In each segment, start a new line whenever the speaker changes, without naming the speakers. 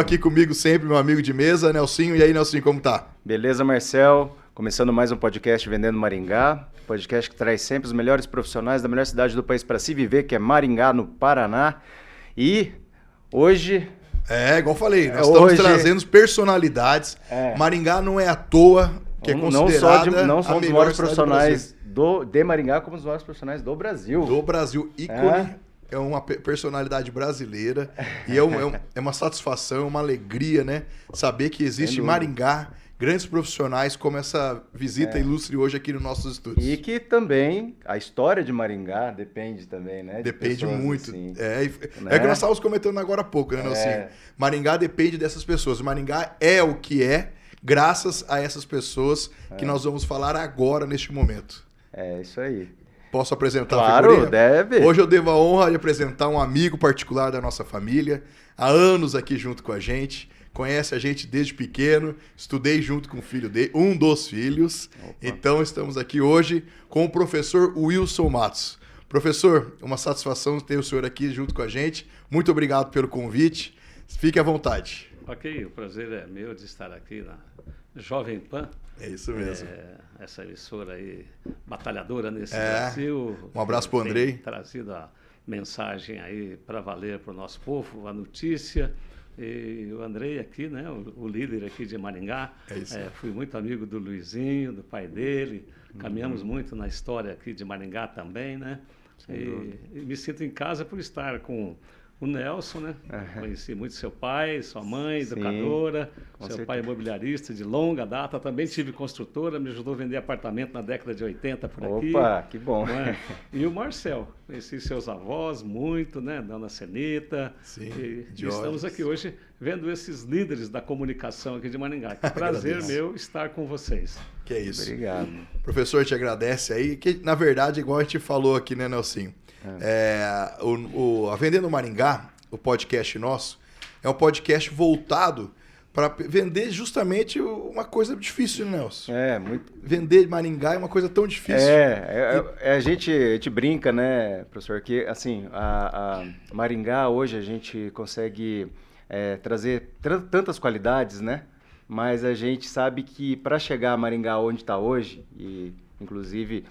Aqui comigo sempre, meu amigo de mesa, Nelsinho. E aí, Nelsinho, como tá?
Beleza, Marcel? Começando mais um podcast Vendendo Maringá. Podcast que traz sempre os melhores profissionais da melhor cidade do país para se viver, que é Maringá, no Paraná. E hoje...
Igual eu falei, nós estamos trazendo personalidades. Maringá não é à toa que é considerada
não só
a
dos
melhor
maiores
cidade
profissionais de Maringá, como os maiores profissionais do Brasil.
do Brasil. Ícone. É uma personalidade brasileira e é uma satisfação, uma alegria, né? Saber que existe em Maringá grandes profissionais como essa visita ilustre hoje aqui nos nossos estúdios.
E que também a história de Maringá depende também, né?
Depende muito.
Assim,
É que nós estávamos comentando agora há pouco, né, Nelsinho? Maringá depende dessas pessoas. Maringá é o que é graças a essas pessoas que nós vamos falar agora, neste momento.
É isso aí.
Posso apresentar a
Claro,
figurinha?
deve.
Hoje eu devo a honra de apresentar um amigo particular da nossa família, há anos aqui junto com a gente, conhece a gente desde pequeno, estudei junto com o filho dele, um dos filhos. Opa. Então estamos aqui hoje com o professor Wilson Matos. Professor, uma satisfação ter o senhor aqui junto com a gente. Muito obrigado pelo convite. Fique à vontade.
Ok, o prazer é meu de estar aqui na Jovem Pan.
É isso mesmo.
Essa emissora aí, batalhadora nesse Brasil.
Um abraço para o Andrei.
Trazido a mensagem aí para valer para o nosso povo, a notícia. E o Andrei aqui, né, o líder aqui de Maringá.
É isso.
Fui muito amigo do Luizinho, do pai dele. Caminhamos muito na história aqui de Maringá também, né? E me sinto em casa por estar com o Nelson, né? Conheci muito seu pai, sua mãe, educadora, seu pai imobiliarista de longa data, também tive construtora, me ajudou a vender apartamento na década de 80 por aqui.
Opa, que bom.
E o Marcel, conheci seus avós muito, né? Dona Senita.
Sim,
e estamos aqui hoje vendo esses líderes da comunicação aqui de Maringá. Que prazer meu estar com vocês.
Que é isso.
Obrigado.
O professor te agradece aí, que na verdade, igual a gente falou aqui, né, Nelsinho? A Vendendo Maringá, o podcast nosso, é um podcast voltado para vender justamente uma coisa difícil, né, Nelson?
Muito.
Vender Maringá é uma coisa tão difícil.
A gente brinca, né, professor, que assim, a Maringá hoje a gente consegue trazer tantas qualidades, né? Mas a gente sabe que para chegar a Maringá onde está hoje, e inclusive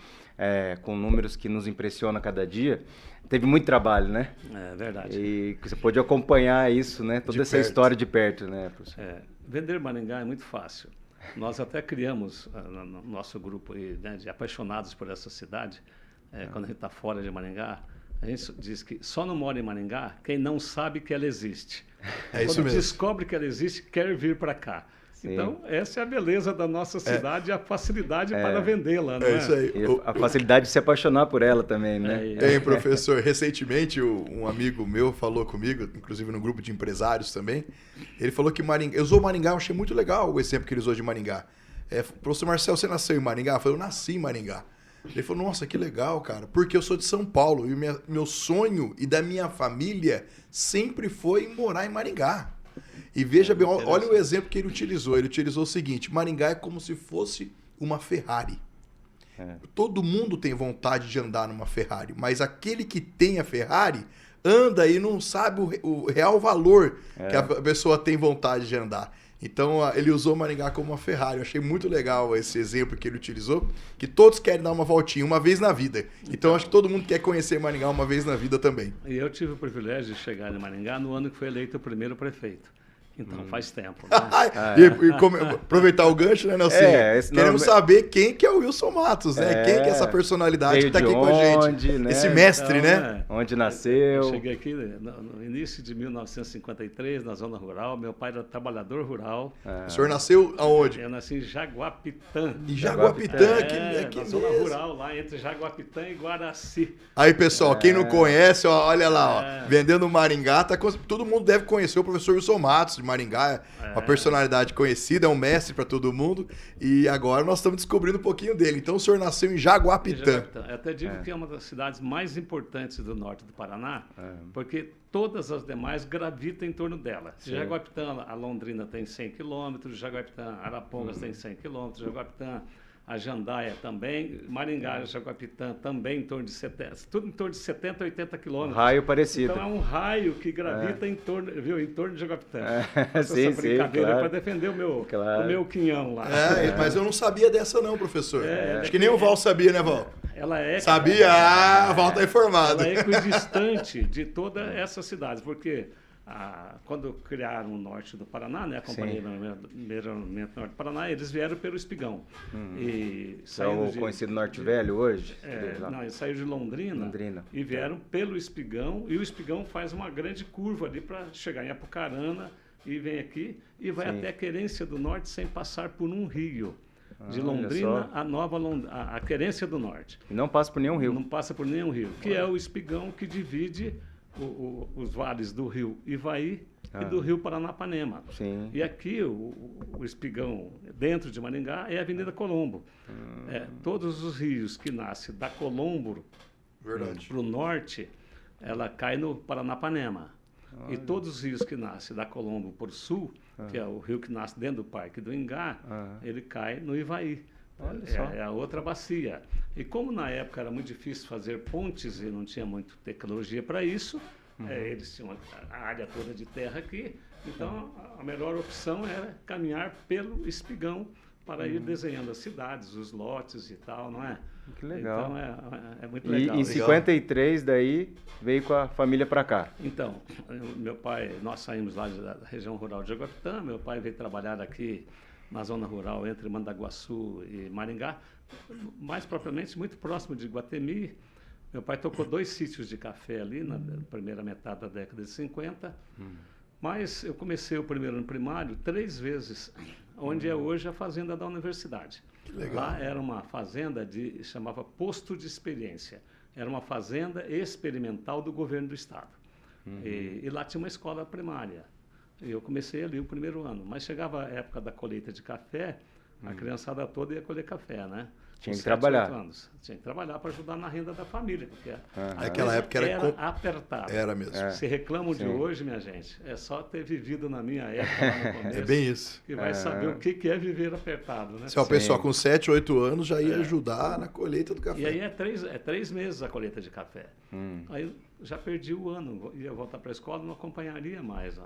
com números que nos impressionam cada dia, teve muito trabalho, né?
É verdade.
E você pôde acompanhar isso, né? Toda essa história de perto, né, professor?
Vender Maringá é muito fácil. Nós até criamos no nosso grupo aí, né, de apaixonados por essa cidade. Quando a gente está fora de Maringá, a gente diz que só não mora em Maringá quem não sabe que ela existe.
Isso mesmo.
Descobre que ela existe, quer vir para cá. Sim. Então, essa é a beleza da nossa cidade e a facilidade para vendê-la, né?
É isso aí.
E a facilidade de se apaixonar por ela também, né?
Professor, recentemente um amigo meu falou comigo, inclusive no grupo de empresários também, ele falou que Maringá, eu usou Maringá, eu achei muito legal o exemplo que ele usou de Maringá. Professor Marcel, você nasceu em Maringá? Eu falei, eu nasci em Maringá. Ele falou, nossa, que legal, cara, porque eu sou de São Paulo e meu sonho e da minha família sempre foi morar em Maringá. E veja bem, olha o exemplo que ele utilizou. Ele utilizou o seguinte: Maringá é como se fosse uma Ferrari. Todo mundo tem vontade de andar numa Ferrari, mas aquele que tem a Ferrari anda e não sabe o real valor que a pessoa tem vontade de andar. Então, ele usou Maringá como uma Ferrari. Eu achei muito legal esse exemplo que ele utilizou, que todos querem dar uma voltinha uma vez na vida. Então, acho que todo mundo quer conhecer Maringá uma vez na vida também.
E eu tive o privilégio de chegar em Maringá no ano que foi eleito o primeiro prefeito. Então, faz tempo, né?
Aproveitar o gancho, né, Nelson? Queremos saber quem que é o Wilson Matos, né? Quem que é essa personalidade que está aqui com a gente.
Né?
Esse mestre,
então,
né?
Onde nasceu.
Eu cheguei aqui no início de 1953, na zona rural. Meu pai era trabalhador rural.
O senhor nasceu aonde?
Eu nasci em Jaguapitã.
Em Jaguapitã,
na zona rural, lá entre Jaguapitã e Guaraci.
Aí, pessoal, quem não conhece, olha lá, Vendendo Maringá, todo mundo deve conhecer o professor Wilson Matos, de Maringá, uma personalidade conhecida, é um mestre para todo mundo, e agora nós estamos descobrindo um pouquinho dele. Então o senhor nasceu em Jaguapitã.
Eu até digo que é uma das cidades mais importantes do norte do Paraná, porque todas as demais gravitam em torno dela. Jaguapitã, a Londrina tem 100 quilômetros, Jaguapitã, Arapongas tem 100 quilômetros, Jaguapitã, a Jandaia também, Maringá, Jaguapitã também em torno de 70, tudo em torno de 70, 80 quilômetros.
Raio parecido.
Então é um raio que gravita em torno, viu, em torno de Jaguapitã.
Sim,
essa brincadeira
claro.
para defender o meu quinhão lá.
Mas eu não sabia dessa não, professor.
É,
Acho que nem o Val sabia, né, Val?
Ela é...
Sabia? O Val tá informado.
Ela é equidistante de todas essas cidades, porque quando criaram o norte do Paraná, né, a Companhia do Melhoramento Norte do Paraná, eles vieram pelo Espigão. E
É o conhecido Norte Velho hoje?
Não, eles saíram de Londrina e vieram pelo Espigão, e o Espigão faz uma grande curva ali para chegar em Apucarana e vem aqui e vai até a Querência do Norte sem passar por um rio. De Londrina a Querência do Norte.
E não passa por nenhum rio.
Não passa por nenhum rio, que é o Espigão que divide os vales do rio Ivaí e do rio Paranapanema.
Sim.
E aqui o Espigão, dentro de Maringá, é a Avenida Colombo. Todos os rios que nascem da Colombo para o norte, ela cai no Paranapanema. E todos os rios que nascem da Colombo para o sul, que é o rio que nasce dentro do Parque do Ingá, ele cai no Ivaí. É a outra bacia. E como na época era muito difícil fazer pontes e não tinha muita tecnologia para isso, eles tinham a área toda de terra aqui, então a melhor opção era caminhar pelo Espigão para ir desenhando as cidades, os lotes e tal, não é?
Que legal.
Então é muito legal.
E em 53 daí veio com a família para cá?
Então, meu pai, nós saímos lá da região rural de Jaguapitã, meu pai veio trabalhar aqui na zona rural entre Mandaguaçu e Maringá, mais propriamente muito próximo de Iguatemi. Meu pai tocou 2 sítios de café ali na primeira metade da década de 50, mas eu comecei o primeiro ano primário 3 vezes, onde é hoje a fazenda da universidade.
Que legal.
Lá era uma fazenda chamava Posto de Experiência, era uma fazenda experimental do governo do estado. E lá tinha uma escola primária. Eu comecei ali o primeiro ano, mas chegava a época da colheita de café, a criançada toda ia colher café, né?
Tinha que
7,
trabalhar.
8 anos. Tinha que trabalhar para ajudar na renda da família, porque
Naquela época era
apertado.
Era mesmo.
Se reclamam de hoje, minha gente, é só ter vivido na minha época lá no começo.
É bem isso.
Que vai saber o que é viver apertado, né?
Se uma pessoa com 7, 8 anos já ia ajudar na colheita do café.
E aí é 3 meses a colheita de café. Aí já perdi o ano, ia voltar para a escola, não acompanharia mais o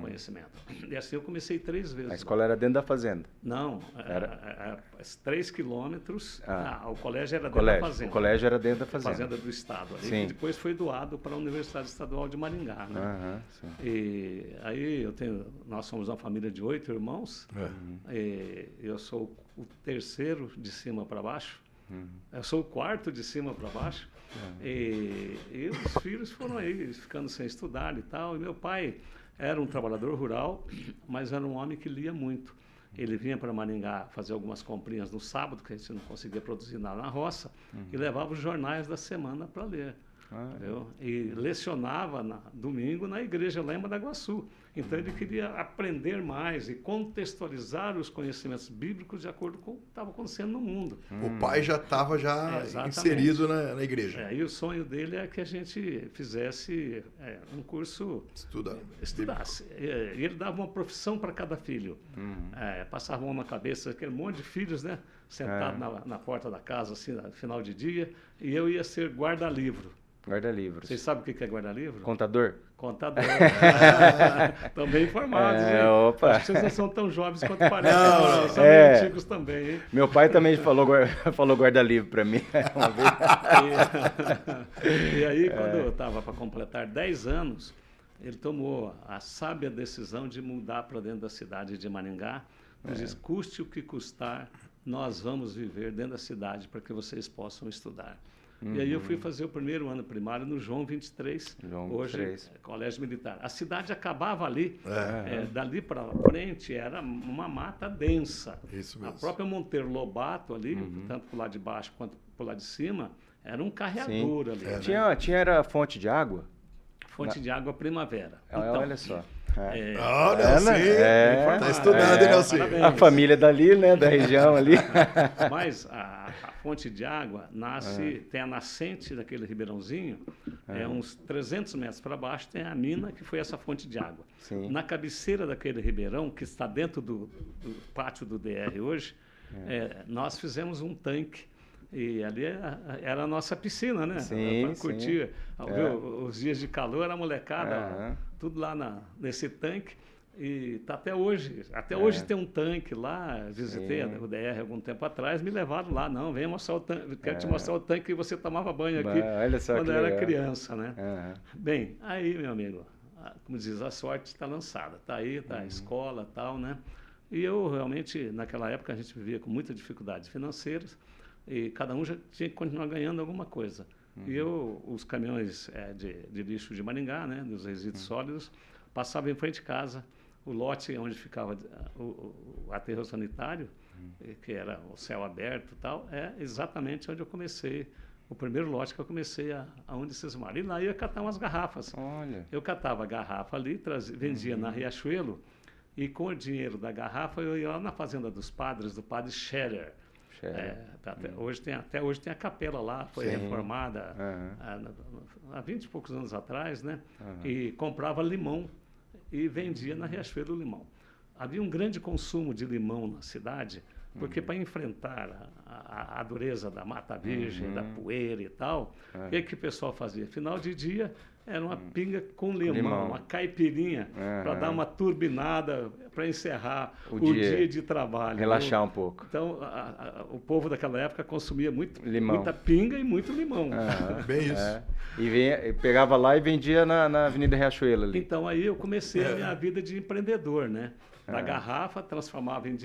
conhecimento. E assim eu comecei 3 vezes.
A escola era dentro da fazenda?
Não, era 3 quilômetros, o colégio era dentro da
Colégio.
fazenda.
O colégio era dentro da fazenda.
Fazenda do Estado, ali,
Sim.
que depois foi doado para a Universidade Estadual de Maringá. Né?
Sim.
E aí nós somos uma família de 8 irmãos, e eu sou o terceiro de cima para baixo, eu sou o quarto de cima para baixo, e os filhos foram aí ficando sem estudar e tal, e meu pai era um trabalhador rural, mas era um homem que lia muito. Ele vinha para Maringá fazer algumas comprinhas no sábado, que a gente não conseguia produzir nada na roça, e levava os jornais da semana para ler. E lecionava domingo na igreja lá em Mandaguaçu. Então ele queria aprender mais e contextualizar os conhecimentos bíblicos de acordo com o que estava acontecendo no mundo.
O pai já estava inserido na igreja.
E o sonho dele é que a gente fizesse um curso... Estudasse. E ele dava uma profissão para cada filho. Passava a mão na cabeça, aquele monte de filhos, né? Sentado na porta da casa, assim, no final de dia. E eu ia ser guarda-livro.
Guarda-livros.
Vocês sabem o que é guarda-livro?
Contador?
Contador. Estão bem informados, hein?
Opa.
Acho que vocês não são tão jovens quanto parecem.
Não,
são bem antigos também, hein?
Meu pai também falou guarda-livro para mim uma vez.
E aí, quando eu estava para completar 10 anos, ele tomou a sábia decisão de mudar para dentro da cidade de Maringá. Ele diz, custe o que custar, nós vamos viver dentro da cidade para que vocês possam estudar. E aí eu fui fazer o primeiro ano primário no João 23, hoje Colégio Militar. A cidade acabava ali, dali para frente era uma mata densa.
Isso mesmo.
A própria Monteiro Lobato ali, tanto para o lado de baixo quanto para o lado de cima, era um carreador ali. Né?
Era fonte de água?
Fonte de água Primavera.
Então, olha só.
Nelson. Tá estudando, hein, Nelson?
A família dali, né, da região ali.
Mas a fonte de água tem a nascente daquele ribeirãozinho, uns 300 metros para baixo tem a mina que foi essa fonte de água.
Sim.
Na cabeceira daquele ribeirão, que está dentro do pátio do DR hoje, nós fizemos um tanque. E ali era a nossa piscina, né?
Sim,
para curtir. Viu? Os dias de calor, a molecada, tudo lá nesse tanque. E tá até hoje. Até hoje tem um tanque lá. Visitei a UDR algum tempo atrás, me levaram lá. Não, venha mostrar o tanque. Quero te mostrar o tanque que você tomava banho aqui
Olha só
quando
que
era
legal.
criança, né? Bem, aí, meu amigo, como diz, a sorte está lançada. Está aí, está a escola e tal, né? E eu realmente, naquela época, a gente vivia com muitas dificuldades financeiras. E cada um já tinha que continuar ganhando alguma coisa. E os caminhões de lixo de Maringá, né, dos resíduos sólidos, passavam em frente de casa. O lote onde ficava o aterro sanitário, que era o céu aberto e tal, é exatamente onde eu comecei, o primeiro lote que eu comecei aonde cismar. E lá eu ia catar umas garrafas.
Olha.
Eu catava a garrafa ali, vendia na Riachuelo, e com o dinheiro da garrafa eu ia lá na fazenda dos padres, do padre Scherer. Até hoje tem a capela lá, foi reformada há 20 e poucos anos atrás, né? E comprava limão e vendia na Riachuelo o limão. Havia um grande consumo de limão na cidade, porque para enfrentar a dureza da Mata Virgem, da poeira e tal, o que o pessoal fazia? Final de dia era uma pinga com limão, uma caipirinha, para dar uma turbinada, para encerrar o dia de trabalho.
Relaxar um pouco.
Então, o povo daquela época consumia muita pinga e muito limão.
Bem isso.
E pegava lá e vendia na Avenida Riachuelo ali.
Então, aí eu comecei a minha vida de empreendedor, né? Da garrafa, transformava em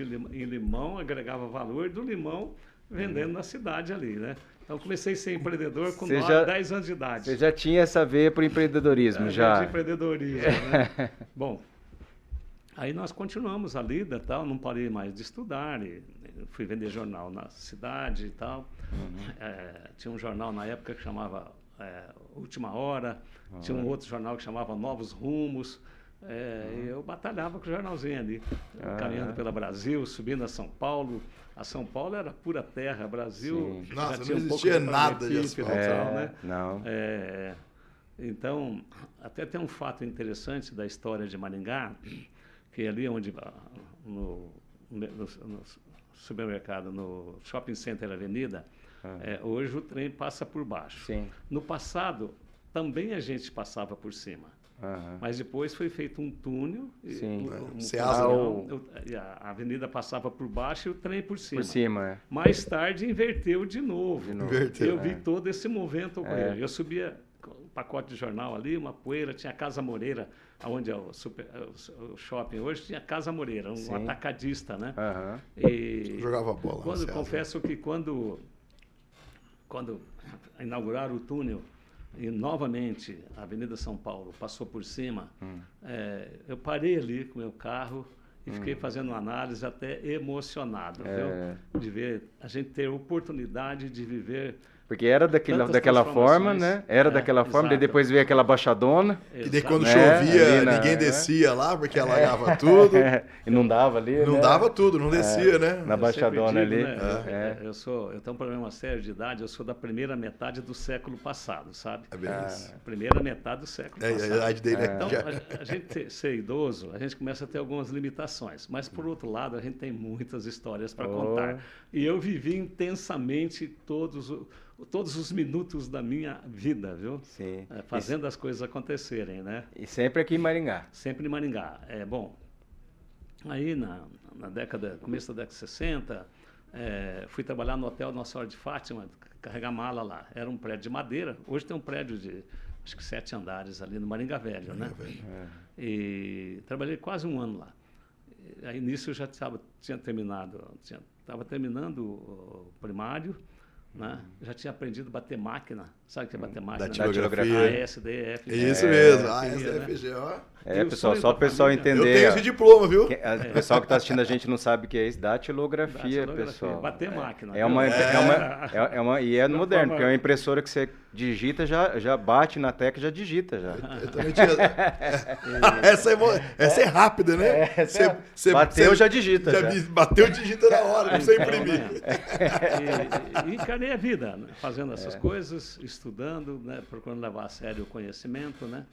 limão, agregava valor, do limão, vendendo na cidade ali, né? Então, comecei a ser empreendedor com 10 anos de idade.
Você já tinha essa veia para o empreendedorismo, já?
De empreendedorismo, né? Bom, aí nós continuamos a lida e tal, não parei mais de estudar, fui vender jornal na cidade e tal. Tinha um jornal na época que chamava Última Hora, tinha um outro jornal que chamava Novos Rumos. Eu batalhava com o jornalzinho ali, caminhando pela Brasil, subindo a São Paulo. A São Paulo era pura terra, Brasil
Sim. Nossa,
já tinha
não
um pouco
existia
de
nada de
asfalto,
asfalto.
né?
Não.
Então, até tem um fato interessante da história de Maringá, que ali onde, no supermercado, no Shopping Center Avenida, hoje o trem passa por baixo.
Sim.
No passado, também a gente passava por cima. Mas depois foi feito um túnel, a avenida passava por baixo e o trem por cima.
Por cima,
Mais tarde inverteu de novo.
Inverteu.
Eu vi todo esse movimento ocorrer. Eu subia um pacote de jornal ali, uma poeira, tinha a Casa Moreira, onde é o shopping hoje, tinha a Casa Moreira, um atacadista, né? E
jogava bola.
Confesso que quando inauguraram o túnel, e novamente a Avenida São Paulo passou por cima, eu parei ali com o meu carro e fiquei fazendo uma análise até emocionado, viu? De ver a gente ter oportunidade de viver.
Porque era daquela forma, né? Era daquela forma, daí depois veio aquela baixadona.
E daí quando chovia, ninguém descia lá, porque alagava tudo.
E não dava ali,
Não dava tudo, não descia, né?
Na baixadona ali.
Né? Eu tenho um problema sério de idade, eu sou da primeira metade do século passado, sabe?
É bem isso.
Primeira metade do século passado.
A idade dele
Então, a gente ser idoso, a gente começa a ter algumas limitações. Mas, por outro lado, a gente tem muitas histórias para contar. E eu vivi intensamente todos os minutos da minha vida, viu?
Sim.
Fazendo as coisas acontecerem, né?
E sempre aqui em Maringá.
Sempre em Maringá. Bom, aí começo da década de 60, fui trabalhar no Hotel Nossa Senhora de Fátima, carregar mala lá. Era um prédio de madeira. Hoje tem um prédio de, acho que 7 andares ali no Maringá Velho, né? E trabalhei quase um ano lá. Aí nisso eu já tinha terminado, estava terminando o primário, né? Já tinha aprendido a bater máquina. Sabe o que é bater máquina?
Datilografia.
ASDF.
Isso mesmo, ASDF, ó.
Pessoal, só o pessoal entender.
Eu tenho esse diploma, viu?
O pessoal que está assistindo a gente não sabe o que é isso. Datilografia, pessoal.
Bater máquina.
E é moderno, porque é uma impressora que você digita, já bate na tecla e já digita. Já.
Eu também tinha... essa é rápida, né?
Bateu, já digita.
Bateu, digita na hora, não precisa imprimir. E encarei a vida, né? Fazendo essas coisas, estudando, né? Procurando levar a sério o conhecimento, né?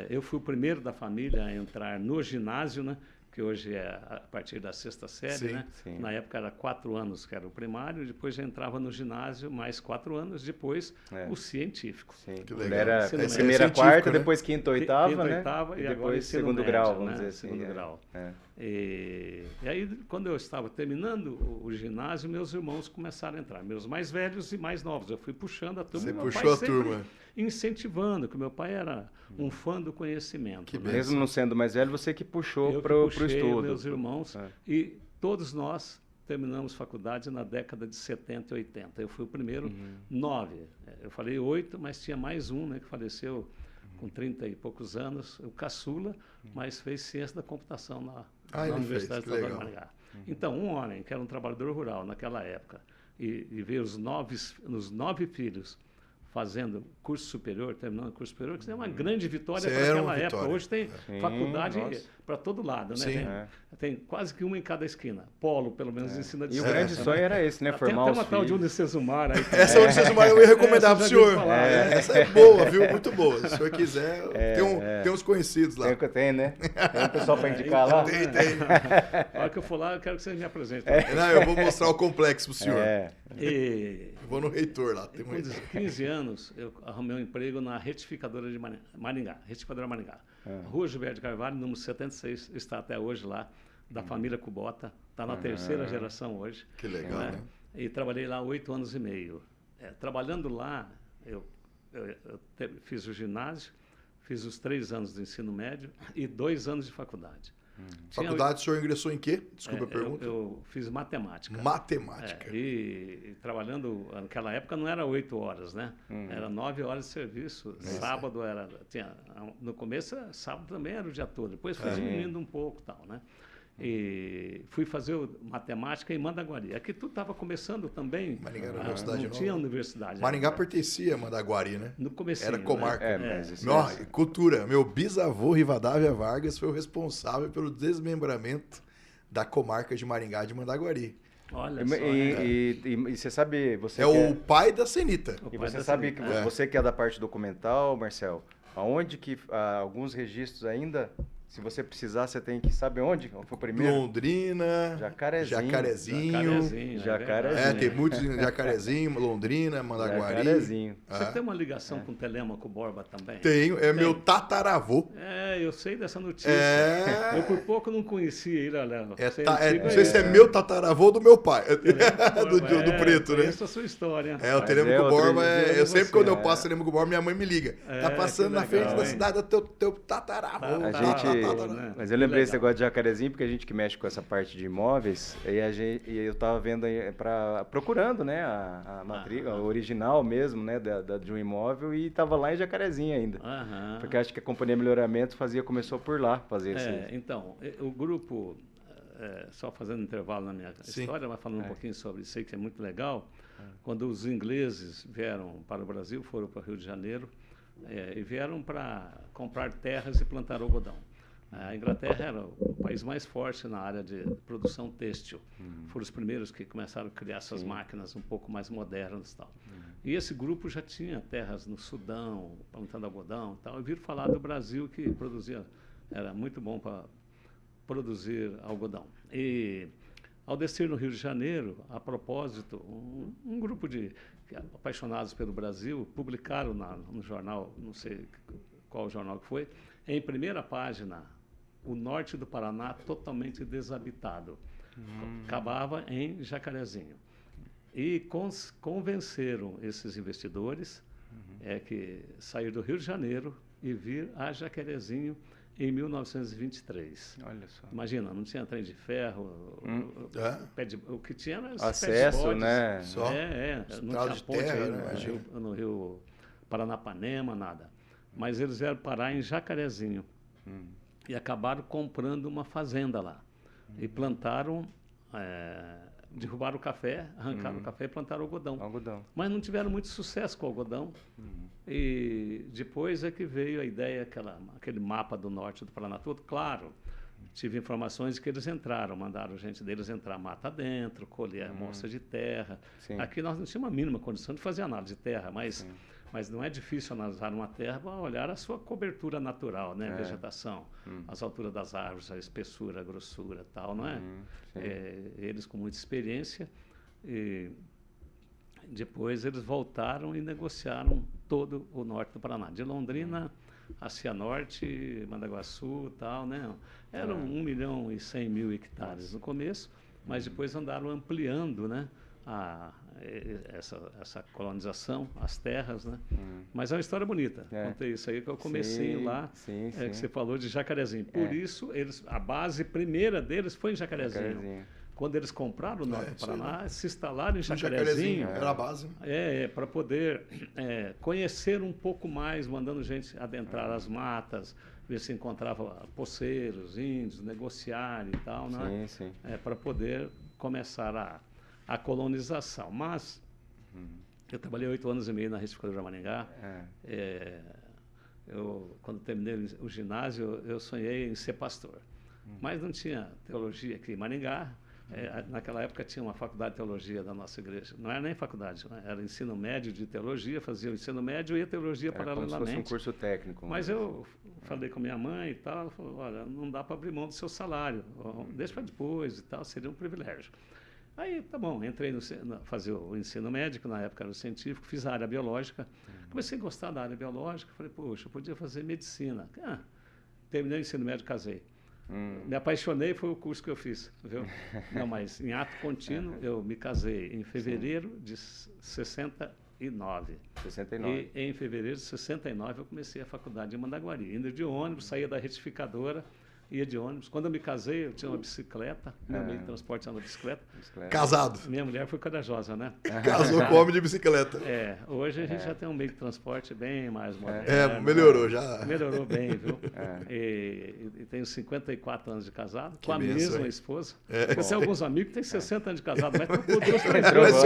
Eu fui o primeiro da família a entrar no ginásio, né? que hoje é a partir da sexta série,
Sim,
né?
sim.
Na época era 4 anos que era o primário, depois já entrava no ginásio mais 4 anos, depois o científico.
Sim.
Que legal.
Era
Ensino médio.
primeira,
Científico,
quarta,
né?
depois quinta, oitava,
Quinta,
né?
oitava,
E
e agora
depois
ensino
segundo
médio,
grau, vamos
né?
dizer assim.
Segundo grau. E aí, quando eu estava terminando o ginásio, meus irmãos começaram a entrar, meus mais velhos e mais novos. Eu fui puxando a turma.
Você
meu
puxou
pai
a
sempre
turma.
incentivando, que meu pai era um fã do conhecimento.
Que
né?
Mesmo não sendo mais velho, você que puxou
Eu
para
que
o
puxei
estudo.
meus irmãos e todos nós terminamos faculdade na década de 70 e 80. Eu fui o primeiro, 9. Eu falei 8, mas tinha mais um, né, que faleceu com 30 e poucos anos, o caçula, mas fez ciência da computação na
ele
Universidade
fez, que
Estadual de Maringá. Então, um homem que era um trabalhador rural naquela época e ver os 9 filhos fazendo curso superior, terminando curso superior, que isso é uma grande vitória
Isso
para
era
aquela
uma
época.
vitória.
Hoje tem
Sim,
faculdade
nossa.
para todo lado, né?
Sim.
Tem quase que uma em cada esquina. Polo, pelo menos, ensina de
E o
ciência,
grande
né?
sonho era esse, né?
Tem
Formar
até
os
uma tal de
filhos.
Unicesumar aí.
Essa Unicesumar eu ia recomendar para o
Essa eu já
senhor.
ouvi falar,
Essa é boa, viu? Muito boa. Se o senhor quiser, tem uns conhecidos lá.
Tem, né? Tem um pessoal para indicar lá?
Tem.
A hora que eu for lá, eu quero que você me apresente.
Não, eu vou mostrar o complexo pro senhor.
E
Eu vou no reitor lá. Tem um
com
reitor.
15 anos, eu arrumei um emprego na retificadora de Maringá, retificadora Maringá. Rua Gilberto de Carvalho, número 76, está até hoje lá, da família Kubota. Está na terceira geração hoje.
Que legal, né?
E trabalhei lá 8 anos e meio. Trabalhando lá, eu fiz o ginásio, fiz os 3 anos do ensino médio e 2 anos de faculdade.
Faculdade, o senhor ingressou em quê? Desculpa a pergunta.
Eu fiz matemática.
Matemática.
E trabalhando, naquela época não era 8 horas, né? Era 9 horas de serviço. Sábado no começo, sábado também era o dia todo. Depois foi diminuindo um pouco e tal, né? E fui fazer matemática em Mandaguari. Aqui tudo estava começando também.
Maringá era universidade
não
nova.
tinha universidade.
Maringá
ainda.
pertencia a Mandaguari, né?
No comecinho,
Era comarca.
né?
Mas isso
Cultura. Meu bisavô Rivadavia Vargas foi o responsável pelo desmembramento da comarca de Maringá de Mandaguari.
Olha só.
E você sabe... Você
É
que
o pai da Cenita.
E
pai
você
da
sabe que
Cenita.
você que é da parte documental, Marcel, aonde que alguns registros ainda, se você precisar, você tem que saber onde foi o primeiro?
Londrina,
Jacarezinho.
Jacarezinho.
tem muitos em Jacarezinho, Londrina, Mandaguari.
Jacarezinho.
Você tem uma ligação com o Telêmaco Borba também?
Tenho, meu tataravô.
Eu sei dessa notícia.
É.
Eu por pouco não conhecia ele, Léo.
Não sei se é meu tataravô ou do meu pai. do preto, né?
Conheço a sua história.
O Telêmaco
outro
Borba,
dia
eu sempre
você,
quando eu passo o Telêmaco Borba, minha mãe me liga. Tá passando
que
na frente
legal,
da
hein?
cidade, teu tataravô.
A
Tá,
gente,
né?
mas eu lembrei esse
Legal.
negócio de Jacarezinho, porque a gente que mexe com essa parte de imóveis, e eu tava vendo aí, procurando, né, a matrícula, a original mesmo, né, de um imóvel, e tava lá em Jacarezinho ainda.
Aham.
Porque acho que a Companhia Melhoramento começou por lá fazer esse.
Então, o grupo, só fazendo intervalo na minha
Sim.
história, mas falando um pouquinho sobre isso aí, que é muito legal. Quando os ingleses vieram para o Brasil, foram para o Rio de Janeiro, e vieram para comprar terras e plantar algodão. A Inglaterra era o país mais forte na área de produção têxtil. Foram os primeiros que começaram a criar essas máquinas um pouco mais modernas e tal. E esse grupo já tinha terras no Sudão, plantando algodão e tal. E viram falar do Brasil que produzia, era muito bom para produzir algodão. E ao descer no Rio de Janeiro, a propósito, um grupo de apaixonados pelo Brasil publicaram no jornal, não sei qual jornal que foi, em primeira página, o norte do Paraná totalmente desabitado. Acabava em Jacarezinho. E convenceram esses investidores que sair do Rio de Janeiro e vir a Jacarezinho em 1923.
Olha só.
Imagina, não tinha trem de ferro, o que tinha era
acesso,
padboards,
né?
Só
não
estrada
tinha
de
ponte
terra,
aí
né?
no Rio Paranapanema, nada. Mas eles vieram parar em Jacarezinho e acabaram comprando uma fazenda lá. E plantaram, derrubaram o café, arrancaram o café e plantaram algodão. Mas não tiveram muito sucesso com o algodão. E depois é que veio a ideia, aquele mapa do norte do Paraná todo. Claro, tive informações que eles entraram, mandaram gente deles entrar mata dentro, colher amostra de terra.
Sim.
Aqui nós não tínhamos a mínima condição de fazer análise de terra, mas Mas não é difícil analisar uma terra para olhar a sua cobertura natural, né? Vegetação, as alturas das árvores, a espessura, a grossura, tal, não é? Eles com muita experiência e depois eles voltaram e negociaram todo o norte do Paraná, de Londrina a Cianorte, Mandaguaçu, tal, né? Eram 1.100.000 hectares no começo, mas depois andaram ampliando, né? Essa colonização, as terras, né? Mas é uma história bonita. Contei isso aí que eu comecei lá, que você falou de Jacarezinho. Por isso, a base primeira deles foi em Jacarezinho. Quando eles compraram o norte do Paraná, se instalaram em Jacarezinho.
Era a base.
Para poder conhecer um pouco mais, mandando gente adentrar as matas, ver se encontrava poceiros, índios, negociar e tal, né? Para poder começar a colonização. Mas eu trabalhei 8 anos e meio na Retificadora Maringá. Quando terminei o ginásio, eu sonhei em ser pastor. Mas não tinha teologia aqui em Maringá. Naquela época tinha uma faculdade de teologia da nossa igreja. Não era nem faculdade, né? Era ensino médio de teologia, fazia o ensino médio e a teologia paralelamente.
Como se fosse um curso técnico.
Mas eu falei com minha mãe e tal, ela falou, olha, não dá para abrir mão do seu salário, deixa para depois e tal, seria um privilégio. Aí, tá bom, entrei fazer o ensino médico, na época era o científico, fiz a área biológica, comecei a gostar da área biológica, falei, poxa, eu podia fazer medicina. Terminei o ensino médio, casei. Me apaixonei, foi o curso que eu fiz, viu? Não, mas em ato contínuo, eu me casei em fevereiro de 69. E em fevereiro de 69 eu comecei a faculdade em Mandaguari, indo de ônibus, saía da retificadora, ia de ônibus. Quando eu me casei, eu tinha uma bicicleta, meu meio de transporte era uma bicicleta.
Casado.
Minha mulher foi corajosa, né?
Casou com homem de bicicleta.
Hoje a gente já tem um meio de transporte bem mais moderno.
Melhorou já.
Melhorou bem, viu? E tenho 54 anos de casado, com a mesma esposa. Eu tenho alguns amigos que têm 60 anos de casado, mas trocou 2, 3 vezes.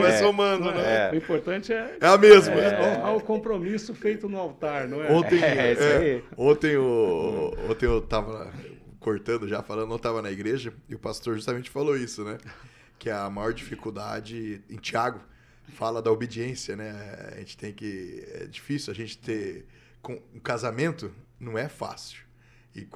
Vai somando, né?
O importante é
a mesma.
Honrar o compromisso feito no altar, não é?
Ontem eu estava cortando já, falando, não estava na igreja, e o pastor justamente falou isso, né? Que a maior dificuldade, em Tiago, fala da obediência, né? A gente tem que... É difícil a gente ter... Um casamento não é fácil. E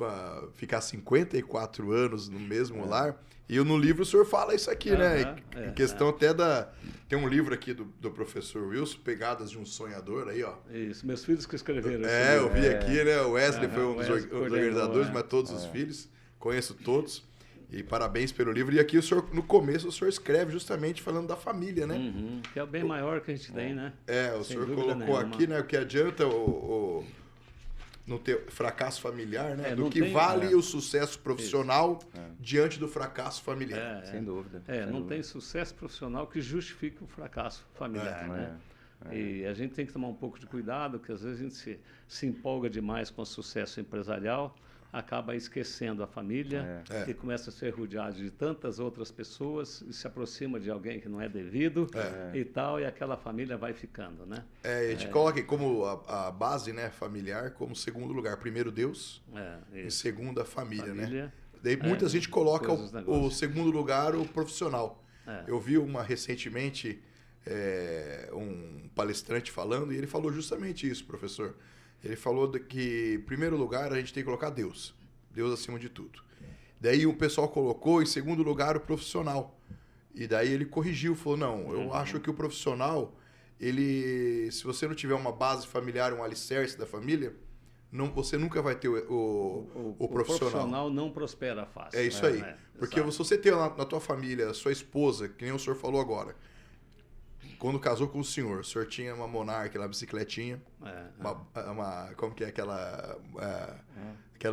ficar 54 anos no mesmo lar... E no livro o senhor fala isso aqui, né? Em questão até da... Tem um livro aqui do professor Wilson, Pegadas de um Sonhador, aí, ó.
Isso, meus filhos que escreveram.
Eu vi aqui, né? O Wesley foi um dos organizadores, mas todos os filhos. Conheço todos. E parabéns pelo livro. E aqui o senhor, no começo, o senhor escreve justamente falando da família, né?
Que é o bem maior que a gente tem, né?
O senhor colocou aqui, né? O que adianta não ter fracasso familiar, né? Do que vale o sucesso profissional diante do fracasso familiar.
Sem dúvida.
Não tem sucesso profissional que justifique o fracasso familiar, né? E a gente tem que tomar um pouco de cuidado, porque às vezes a gente se empolga demais com o sucesso empresarial, acaba esquecendo a família e começa a ser rodeado de tantas outras pessoas e se aproxima de alguém que não é devido e tal, e aquela família vai ficando, né?
A gente coloca como a base, né, familiar, como segundo lugar. Primeiro Deus e segundo a família, né? Daí muita gente coloca o segundo lugar o profissional. Eu vi recentemente um palestrante falando, e ele falou justamente isso, professor. Ele falou que, em primeiro lugar, a gente tem que colocar Deus. Deus acima de tudo. Daí o pessoal colocou, em segundo lugar, o profissional. E daí ele corrigiu, falou, não, eu acho que o profissional, se você não tiver uma base familiar, um alicerce da família, você nunca vai ter o profissional. O
profissional não prospera fácil.
É isso aí. Porque se você tem na tua família, a sua esposa, que nem o senhor falou agora, quando casou com o senhor tinha uma Monarch, aquela bicicletinha, como que é aquela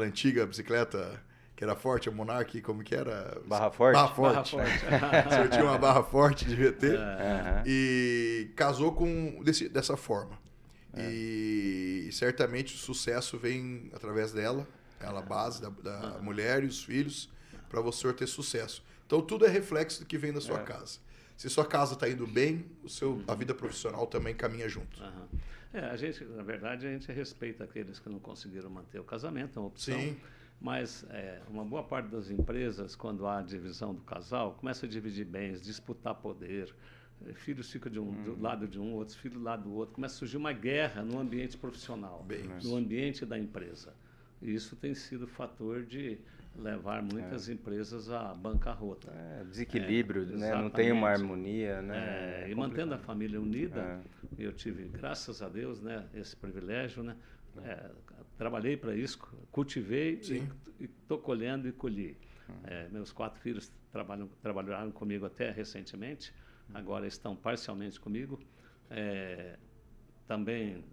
antiga bicicleta que era forte, a Monarch, como que era?
Barra Forte.
O senhor tinha uma barra forte, devia ter, e casou dessa forma. E certamente o sucesso vem através dela, ela base da mulher e os filhos, para você ter sucesso. Então tudo é reflexo do que vem da sua casa. Se sua casa está indo bem, a vida profissional também caminha junto.
Na verdade, a gente respeita aqueles que não conseguiram manter o casamento, é uma opção.
Sim.
Mas uma boa parte das empresas, quando há divisão do casal, começa a dividir bens, disputar poder, filhos ficam do lado de um, outros filhos do lado do outro. Começa a surgir uma guerra no ambiente profissional, no ambiente da empresa. E isso tem sido fator de levar muitas empresas à bancarrota.
Desequilíbrio, né? Não tem uma harmonia, né?
E mantendo a família unida, eu tive, graças a Deus, né, esse privilégio, né? Trabalhei para isso, cultivei e estou colhendo e colhi. Meus 4 filhos trabalharam comigo até recentemente, agora estão parcialmente comigo. Também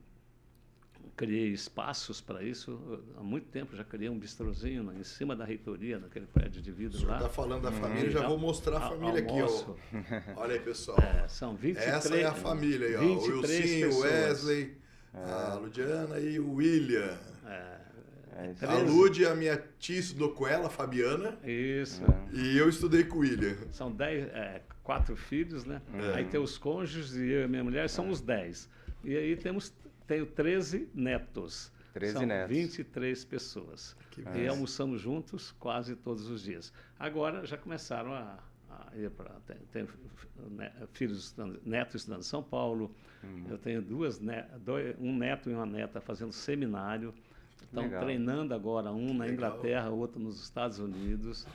criei espaços para isso. Há muito tempo já criei um bistrozinho em cima da reitoria, naquele prédio de vidro lá.
O senhor está falando da família, já vou mostrar a família aqui. Ó. Olha aí, pessoal.
São 23,
essa é a família aí, ó. O Wilson, o Wesley, a Ludiana e o William. A Lud, a minha tia estudou com ela, a Fabiana.
Isso.
E eu estudei com o William.
São 4 filhos, né? Aí tem os cônjuges e eu e minha mulher, são os 10. E aí tenho 13 netos.
13
são
netos.
23 pessoas. E almoçamos juntos quase todos os dias. Agora já começaram a ir para... Tenho netos estudando em São Paulo. Eu tenho um neto e uma neta fazendo seminário. Estão treinando agora, um na Inglaterra, outro nos Estados Unidos.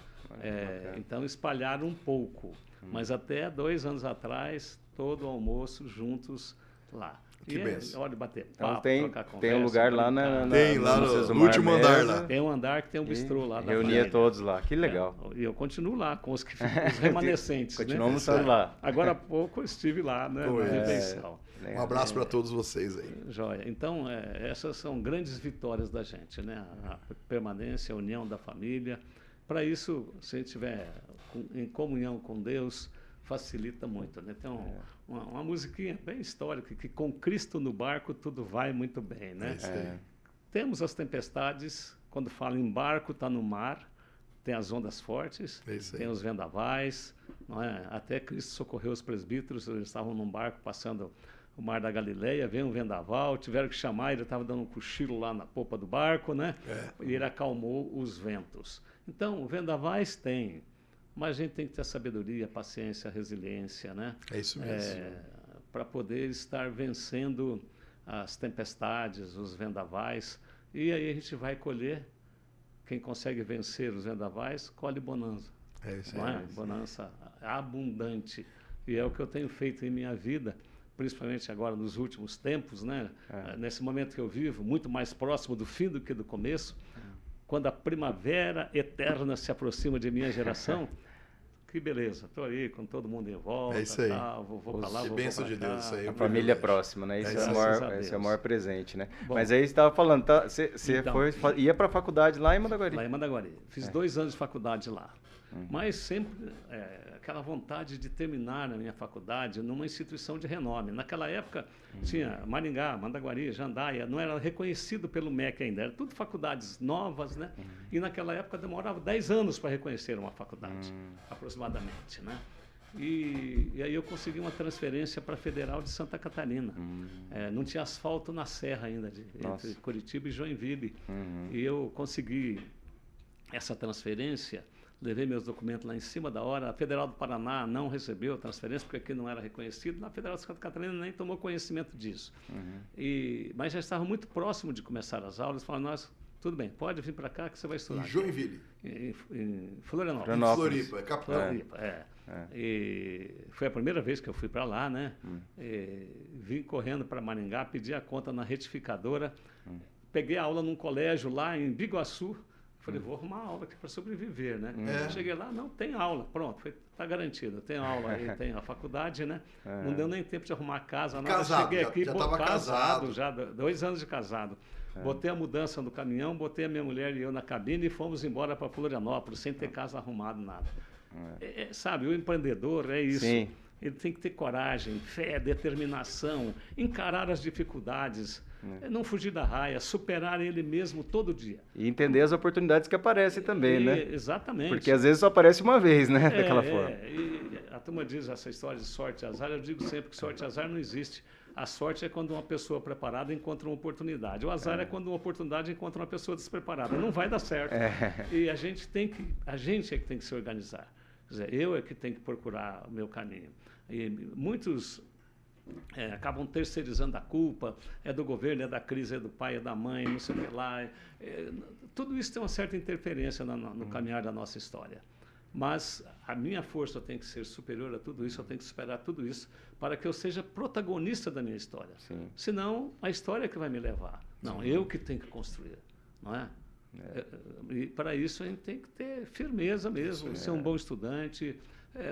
Então espalharam um pouco. Mas até 2 anos atrás, todo o almoço juntos lá.
Que benção.
Hora de bater
então
papo, trocar conversa.
Tem um lugar lá
tem lá no último andar lá.
Tem um andar que tem um bistrô lá.
Reunia todos lá, que legal.
E eu continuo lá com os remanescentes.
Continuamos
né?
lá.
Agora há pouco eu estive lá, né? Na refeição.
Um abraço para todos vocês aí.
Joia. Então, essas são grandes vitórias da gente, né? A permanência, a união da família. Para isso, se a gente estiver em comunhão com Deus, facilita muito, né? Tem uma musiquinha bem histórica, que com Cristo no barco tudo vai muito bem, né? Temos as tempestades, quando fala em barco, está no mar, tem as ondas fortes, tem os vendavais, não é? Até Cristo socorreu os presbíteros, eles estavam num barco passando o mar da Galileia, veio um vendaval, tiveram que chamar, ele estava dando um cochilo lá na popa do barco, né? E ele acalmou os ventos. Então, vendavais tem, mas a gente tem que ter sabedoria, paciência, resiliência, né?
É isso mesmo.
Para poder estar vencendo as tempestades, os vendavais. E aí a gente vai colher. Quem consegue vencer os vendavais, colhe bonança.
É isso
não é? Bonança abundante. E é o que eu tenho feito em minha vida, principalmente agora nos últimos tempos, né? Nesse momento que eu vivo, muito mais próximo do fim do que do começo. Quando a primavera eterna se aproxima de minha geração, que beleza, estou aí com todo mundo em volta.
É isso aí.
Vou para lá, vou
bênção
para
de
cá.
Deus, isso aí.
A família próxima, né? Esse é o maior presente, né?
Bom,
mas aí você estava falando, você ia para a faculdade lá em Mandaguari?
Lá em Mandaguari. Fiz 2 anos de faculdade lá. Mas sempre aquela vontade de terminar a minha faculdade numa instituição de renome. Naquela época tinha Maringá, Mandaguari, Jandaia, não era reconhecido pelo MEC ainda, eram tudo faculdades novas, né? E naquela época demorava 10 anos para reconhecer uma faculdade, aproximadamente, né? E aí eu consegui uma transferência para a Federal de Santa Catarina. Não tinha asfalto na serra ainda, entre Curitiba e Joinville. E eu consegui essa transferência. Levei meus documentos lá em cima da hora. A Federal do Paraná não recebeu a transferência, porque aqui não era reconhecido. Na Federal de Santa Catarina nem tomou conhecimento disso. Mas já estava muito próximo de começar as aulas. Falaram, tudo bem, pode vir para cá que você vai estudar.
Em Joinville?
Em Florianópolis.
Em Floripa, é capital.
Floripa, E foi a primeira vez que eu fui para lá, né? Vim correndo para Maringá, pedi a conta na retificadora. Peguei a aula num colégio lá em Biguaçu. Falei, vou arrumar aula aqui para sobreviver, né? Cheguei lá, não, tem aula, pronto, está garantido, tem aula aí, tem a faculdade, né? Não deu nem tempo de arrumar a casa, nada.
Casado,
cheguei aqui,
já estava casado.
Já 2 anos de casado. Botei a mudança no caminhão, botei a minha mulher e eu na cabine e fomos embora para Florianópolis, sem ter casa arrumada, nada. Sabe, o empreendedor é isso.
Sim.
Ele tem que ter coragem, fé, determinação, encarar as dificuldades, não fugir da raia, superar ele mesmo todo dia.
E entender as oportunidades que aparecem também, né?
Exatamente.
Porque às vezes só aparece uma vez, né? Daquela forma.
E a turma diz essa história de sorte e azar, eu digo sempre que sorte e azar não existe. A sorte é quando uma pessoa preparada encontra uma oportunidade. O azar é quando uma oportunidade encontra uma pessoa despreparada. Não vai dar certo. E a gente é que tem que se organizar. Quer dizer, eu é que tenho que procurar o meu caminho. E muitos acabam terceirizando a culpa, é do governo, é da crise, é do pai, é da mãe, não sei o que lá. Tudo isso tem uma certa interferência no caminhar da nossa história. Mas a minha força tem que ser superior a tudo isso, eu tenho que superar tudo isso para que eu seja protagonista da minha história.
Sim.
Senão, a história é que vai me levar. Não, eu que tenho que construir, não é? E para isso a gente tem que ter firmeza mesmo, ser um bom estudante,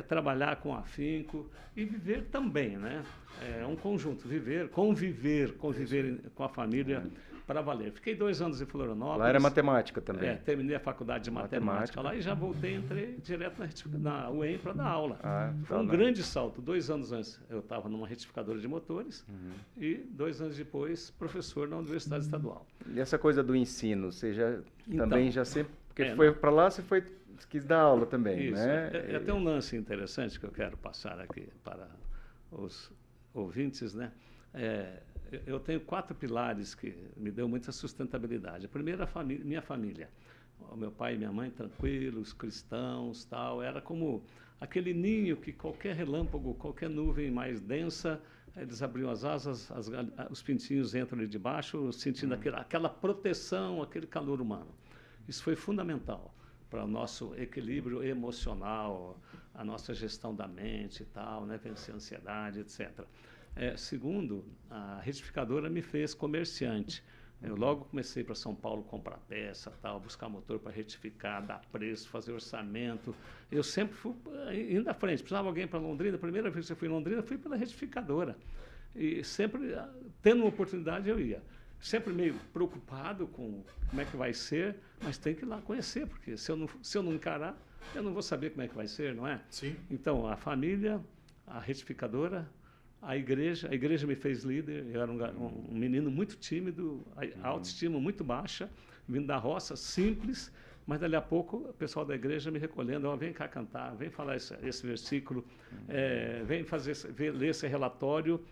trabalhar com afinco e viver também, né? É um conjunto, conviver com a família para valer. Fiquei 2 anos em Florianópolis.
Lá era matemática também.
Terminei a faculdade de matemática lá e já voltei, entrei direto na UEM para dar aula. Foi um grande salto. 2 anos antes eu estava numa retificadora de motores e 2 anos depois professor na Universidade Estadual.
E essa coisa do ensino, você também já sempre... Porque
foi
para lá, você quis dar aula também,
isso,
né?
Até um lance interessante que eu quero passar aqui para os ouvintes, né? Eu tenho 4 pilares que me deu muita sustentabilidade. A primeira, minha família. O meu pai e minha mãe tranquilos, cristãos, tal. Era como aquele ninho que qualquer relâmpago, qualquer nuvem mais densa, eles abriam as asas, os pintinhos entram ali debaixo, sentindo aquela proteção, aquele calor humano. Isso foi fundamental para o nosso equilíbrio emocional, a nossa gestão da mente e tal, né? Vencer a ansiedade, etc. Segundo, a retificadora me fez comerciante. Eu logo comecei para São Paulo comprar peça, tal, buscar motor para retificar, dar preço, fazer orçamento. Eu sempre fui indo à frente. Precisava de alguém para Londrina. A primeira vez que eu fui em Londrina, fui pela retificadora. E sempre, tendo uma oportunidade, eu ia. Sempre meio preocupado com como é que vai ser, mas tem que ir lá conhecer, porque se eu não encarar, eu não vou saber como é que vai ser, não é?
Sim.
Então, a família, a retificadora, a igreja me fez líder. Eu era um menino muito tímido, a autoestima muito baixa, vindo da roça, simples, mas dali a pouco o pessoal da igreja me recolhendo, vem cá cantar, vem falar esse versículo, vem ler esse relatório.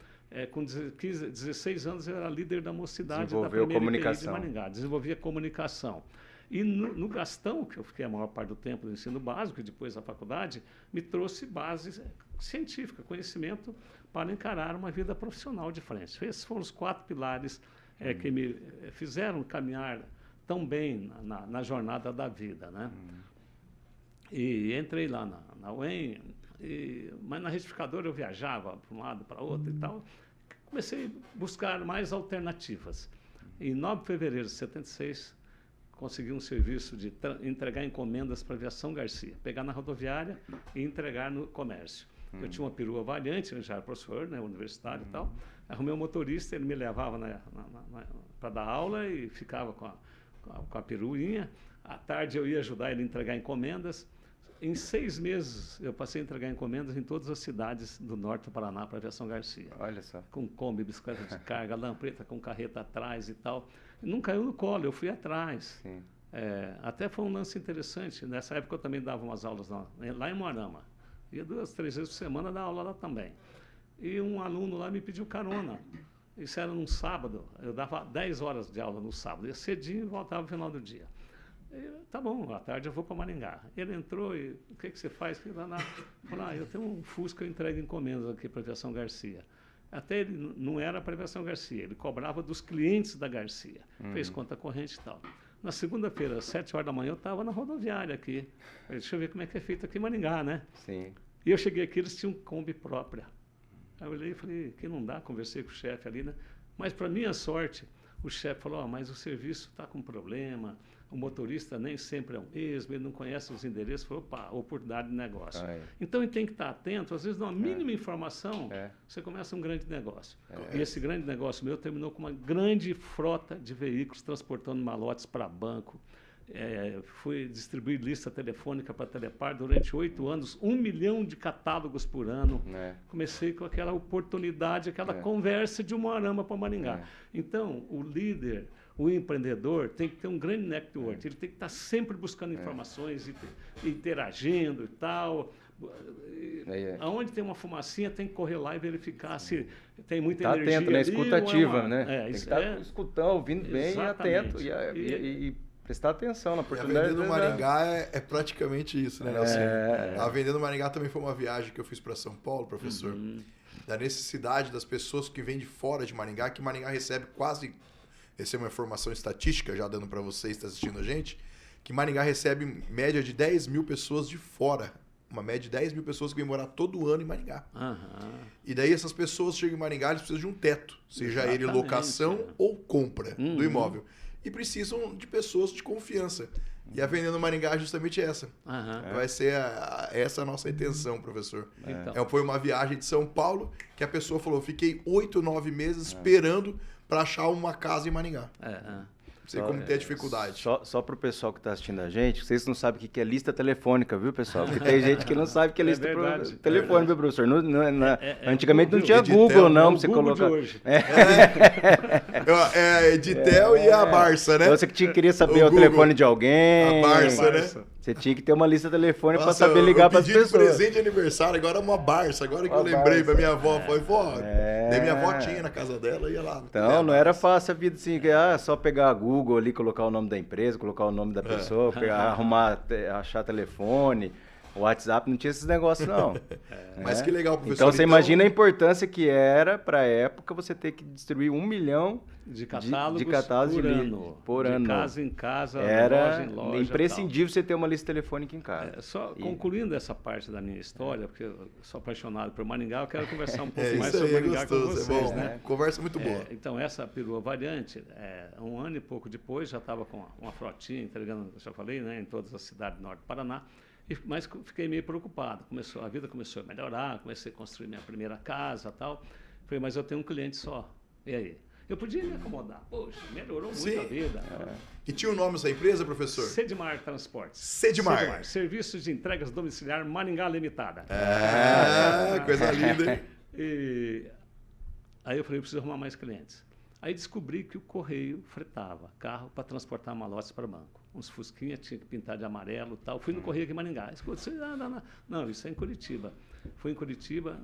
Com 16 anos eu era líder da mocidade da primeira IPI de Maringá, desenvolvia comunicação. E no Gastão, que eu fiquei a maior parte do tempo no ensino básico e depois da faculdade, me trouxe base científica, conhecimento para encarar uma vida profissional de frente. Esses foram os 4 pilares que me fizeram caminhar tão bem na jornada da vida, né? E entrei lá na UEM, mas na retificadora eu viajava para um lado, para outro e tal. Comecei a buscar mais alternativas. Em 9 de fevereiro de 76, consegui um serviço de entregar encomendas para a Aviação Garcia, pegar na rodoviária e entregar no comércio. Eu tinha uma perua variante, eu já era professor, né, universitário e tal. Arrumei um motorista, ele me levava para dar aula e ficava com a peruinha. À tarde eu ia ajudar ele a entregar encomendas. Em 6 meses, eu passei a entregar encomendas em todas as cidades do norte do Paraná para a Aviação Garcia.
Olha só.
Com Kombi, bicicleta de carga, lampreta com carreta atrás e tal. Não caiu no colo, eu fui atrás.
Sim.
Até foi um lance interessante. Nessa época eu também dava umas aulas lá em Moarama. Ia 2, 3 vezes por semana dar aula lá também. E um aluno lá me pediu carona. Isso era num sábado. Eu dava 10 horas de aula no sábado. Ia cedinho e voltava no final do dia. Tá bom, à tarde eu vou para Maringá. Ele entrou e o que você faz? Falou, eu tenho um Fusca, eu entrego encomendas aqui para a Aviação Garcia. Até ele não era para a Aviação Garcia, ele cobrava dos clientes da Garcia. Fez conta corrente e tal. Na segunda-feira, às 7 horas da manhã, eu estava na rodoviária aqui. Deixa eu ver como é que é feito aqui em Maringá, né?
Sim.
E eu cheguei aqui, eles tinham Kombi própria. Aí eu olhei e falei, que não dá, conversei com o chefe ali, né? Mas para minha sorte, o chefe falou, mas o serviço está com problema, o motorista nem sempre é o mesmo, ele não conhece os endereços. Falou, opa, oportunidade de negócio. Então, ele tem que estar atento, às vezes, numa mínima informação, você começa um grande negócio. E esse grande negócio meu terminou com uma grande frota de veículos transportando malotes para banco. Fui distribuir lista telefônica para Telepar durante 8 anos, 1 milhão de catálogos por ano. Comecei com aquela oportunidade, aquela conversa de Umuarama para Maringá. Então, o líder, o empreendedor tem que ter um grande network, ele tem que estar sempre buscando informações, e interagindo e tal. Aonde tem uma fumacinha, tem que correr lá e verificar se tem muita energia.
Atento, né?
Ali,
Escutativa,
ou
né? Tem que estar escutando, ouvindo bem e atento. E prestar atenção na
E a
oportunidade.
Vendendo Maringá é praticamente isso, né, Nelson?
É.
A Vendendo Maringá também foi uma viagem que eu fiz para São Paulo, professor. Da necessidade das pessoas que vêm de fora de Maringá, que Maringá recebe quase... Essa é uma informação estatística, já dando para vocês que estão assistindo a gente, que Maringá recebe média de 10 mil pessoas de fora. Uma média de 10 mil pessoas que vêm morar todo ano em Maringá. E daí essas pessoas chegam em Maringá, eles precisam de um teto, seja ele locação ou compra do imóvel. E precisam de pessoas de confiança. E a Vendendo Maringá é justamente essa. Vai ser essa a nossa intenção, professor. Foi uma viagem de São Paulo que a pessoa falou, fiquei 8, 9 meses esperando para achar uma casa em Maringá. Sei como ter dificuldade.
Só para o pessoal que está assistindo a gente, vocês não sabem o que é lista telefônica, viu, pessoal? Porque tem gente que não sabe o que é lista telefônica, viu, professor? Antigamente não tinha Google, não, para você colocar.
Editel e a Barça, né?
Você que queria saber o telefone de alguém.
A Barça, né?
Você tinha que ter uma lista telefônica para saber ligar para as pessoas.
Eu pedi de presente de aniversário, agora uma Barça. Agora que eu lembrei para minha avó, foi daí minha avó tinha na casa dela, ia lá.
Então, não era fácil a vida assim, que só pegar Google ali, colocar o nome da empresa, colocar o nome da pessoa, arrumar, achar telefone. O WhatsApp não tinha esses negócios, não.
Mas que legal, professor.
Então, você imagina a importância que era, para a época, você ter que distribuir 1 milhão
de catálogos
por ano.
De casa em casa,
era
loja em loja.
Imprescindível você ter uma lista telefônica em casa.
Concluindo essa parte da minha história, porque eu sou apaixonado por Maringá, eu quero conversar um pouco mais
isso
sobre
aí,
Maringá com vocês.
É bom, né? Conversa muito boa.
Então, essa perua variante, 1 ano e pouco depois, já estava com uma frotinha entregando, já falei, né, em todas as cidades do norte do Paraná. Mas fiquei meio preocupado. A vida começou a melhorar, comecei a construir minha primeira casa e tal. Falei, mas eu tenho um cliente só. E aí? Eu podia me acomodar. Poxa, melhorou muito a vida.
E tinha o nome dessa empresa, professor?
Sedmar Transportes.
Sedmar.
Serviços de entregas domiciliar Maringá Limitada.
Coisa linda, hein?
Aí eu falei, eu preciso arrumar mais clientes. Aí descobri que o Correio fretava carro para transportar malotes para banco. Uns fusquinha, tinha que pintar de amarelo e tal. Fui no Correio aqui em Maringá. Escuta, não, isso é em Curitiba. Fui em Curitiba,